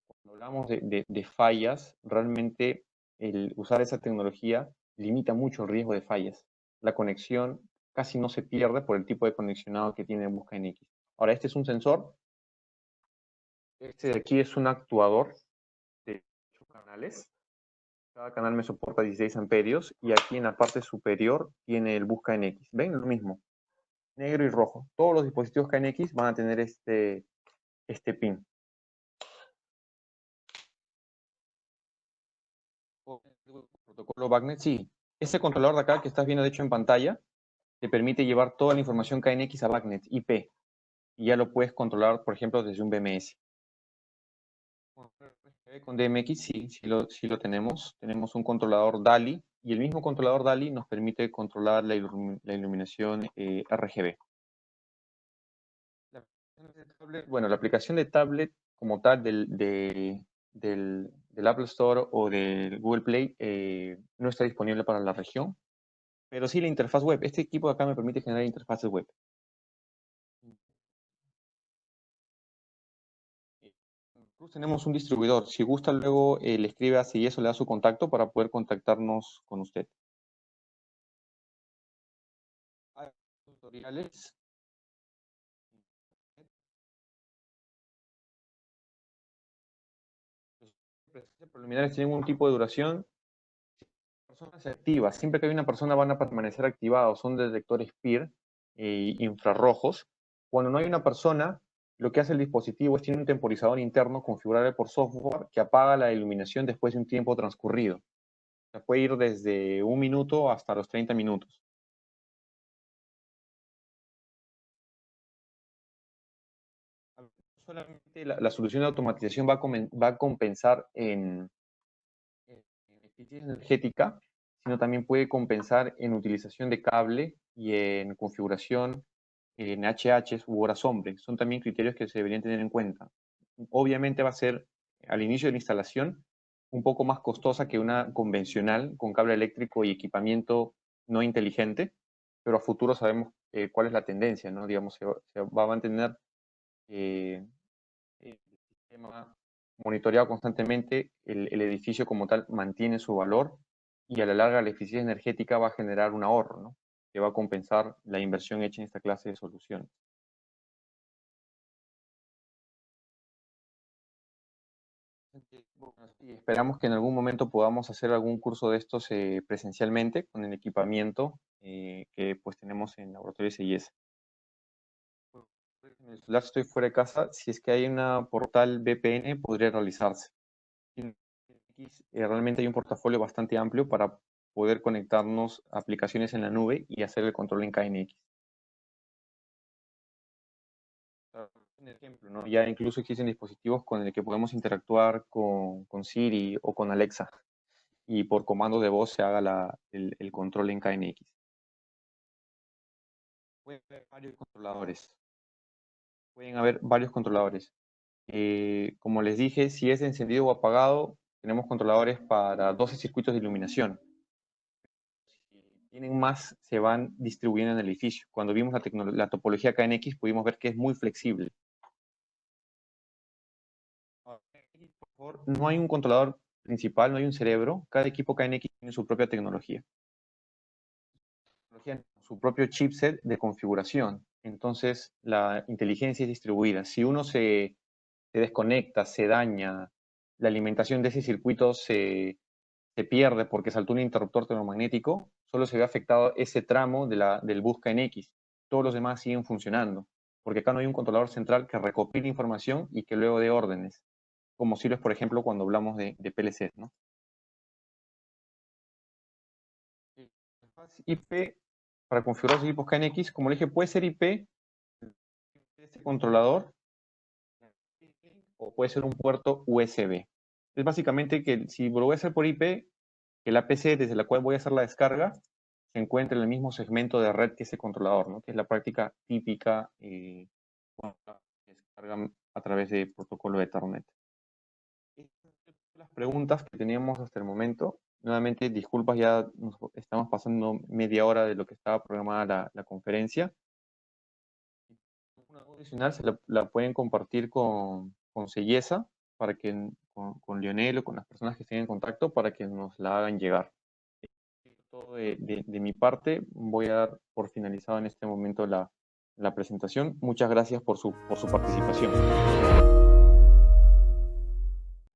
Speaker 1: Cuando hablamos de fallas, realmente el usar esa tecnología limita mucho el riesgo de fallas. La conexión casi no se pierde por el tipo de conexionado que tiene Bus KNX. Ahora, este es un sensor. Este de aquí es un actuador de 8 canales. Cada canal me soporta 16 amperios y aquí en la parte superior tiene el bus KNX. ¿Ven? Lo mismo, negro y rojo. Todos los dispositivos KNX van a tener este pin. Protocolo BACnet, sí. Este controlador de acá que estás viendo de hecho en pantalla te permite llevar toda la información KNX a BACnet, IP, y ya lo puedes controlar, por ejemplo, desde un BMS. Con DMX sí lo tenemos. Tenemos un controlador DALI y el mismo controlador DALI nos permite controlar la iluminación RGB. Bueno, la aplicación de tablet como tal del Apple Store o del Google Play no está disponible para la región, pero sí la interfaz web. Este equipo de acá me permite generar interfaces web. Nosotros tenemos un distribuidor. Si gusta, luego le escribe así y eso le da su contacto para poder contactarnos con usted. Hay tutoriales. Los preliminares tienen un tipo de duración. Personas activas. Siempre que hay una persona van a permanecer activados. Son detectores PIR infrarrojos. Cuando no hay una persona, lo que hace el dispositivo es tiene un temporizador interno configurable por software que apaga la iluminación después de un tiempo transcurrido. O sea, puede ir desde 1 minuto hasta los 30 minutos. Solamente la solución de automatización va a compensar en eficiencia energética, sino también puede compensar en utilización de cable y en configuración en HH u horas hombre. Son también criterios que se deberían tener en cuenta. Obviamente va a ser al inicio de la instalación un poco más costosa que una convencional con cable eléctrico y equipamiento no inteligente, pero a futuro sabemos cuál es la tendencia, ¿no? Digamos, se va a mantener el sistema monitoreado constantemente, el edificio como tal mantiene su valor y a la larga la eficiencia energética va a generar un ahorro, ¿no? Que va a compensar la inversión hecha en esta clase de soluciones. Y esperamos que en algún momento podamos hacer algún curso de estos presencialmente con el equipamiento que pues tenemos en Laboratorio CIS. En el celular estoy fuera de casa, si es que hay una portal VPN podría realizarse. Realmente hay un portafolio bastante amplio para poder conectarnos a aplicaciones en la nube y hacer el control en KNX. Un ejemplo, ¿no? Ya incluso existen dispositivos con el que podemos interactuar con Siri o con Alexa y por comando de voz se haga el control en KNX. pueden haber varios controladores. Pueden haber varios controladores. Como les dije, si es encendido o apagado, tenemos controladores para 12 circuitos de iluminación. Si tienen más, se van distribuyendo en el edificio. Cuando vimos la topología KNX, pudimos ver que es muy flexible. Por favor, no hay un controlador principal, no hay un cerebro. Cada equipo KNX tiene su propia tecnología. Su propio chipset de configuración. Entonces, la inteligencia es distribuida. Si uno se desconecta, se daña, la alimentación de ese circuito se pierde porque saltó un interruptor termomagnético, solo se ve afectado ese tramo del bus KNX. Todos los demás siguen funcionando, porque acá no hay un controlador central que recopile información y que luego dé órdenes, como si lo es, por ejemplo, cuando hablamos de PLC, ¿no? IP para configurar los equipos KNX, como le dije, puede ser IP de este controlador o puede ser un puerto USB. Es básicamente que si lo voy a hacer por IP, que la PC desde la cual voy a hacer la descarga se encuentre en el mismo segmento de red que ese controlador, ¿no? Que es la práctica típica cuando se descargan a través de protocolo de Ethernet. Estas son las preguntas que teníamos hasta el momento. Nuevamente, disculpas, ya nos estamos pasando media hora de lo que estaba programada la conferencia. Una duda adicional la pueden compartir con Sellesa para que con Lionel o con las personas que estén en contacto para que nos la hagan llegar. Todo de mi parte, voy a dar por finalizado en este momento la presentación. Muchas gracias por su participación.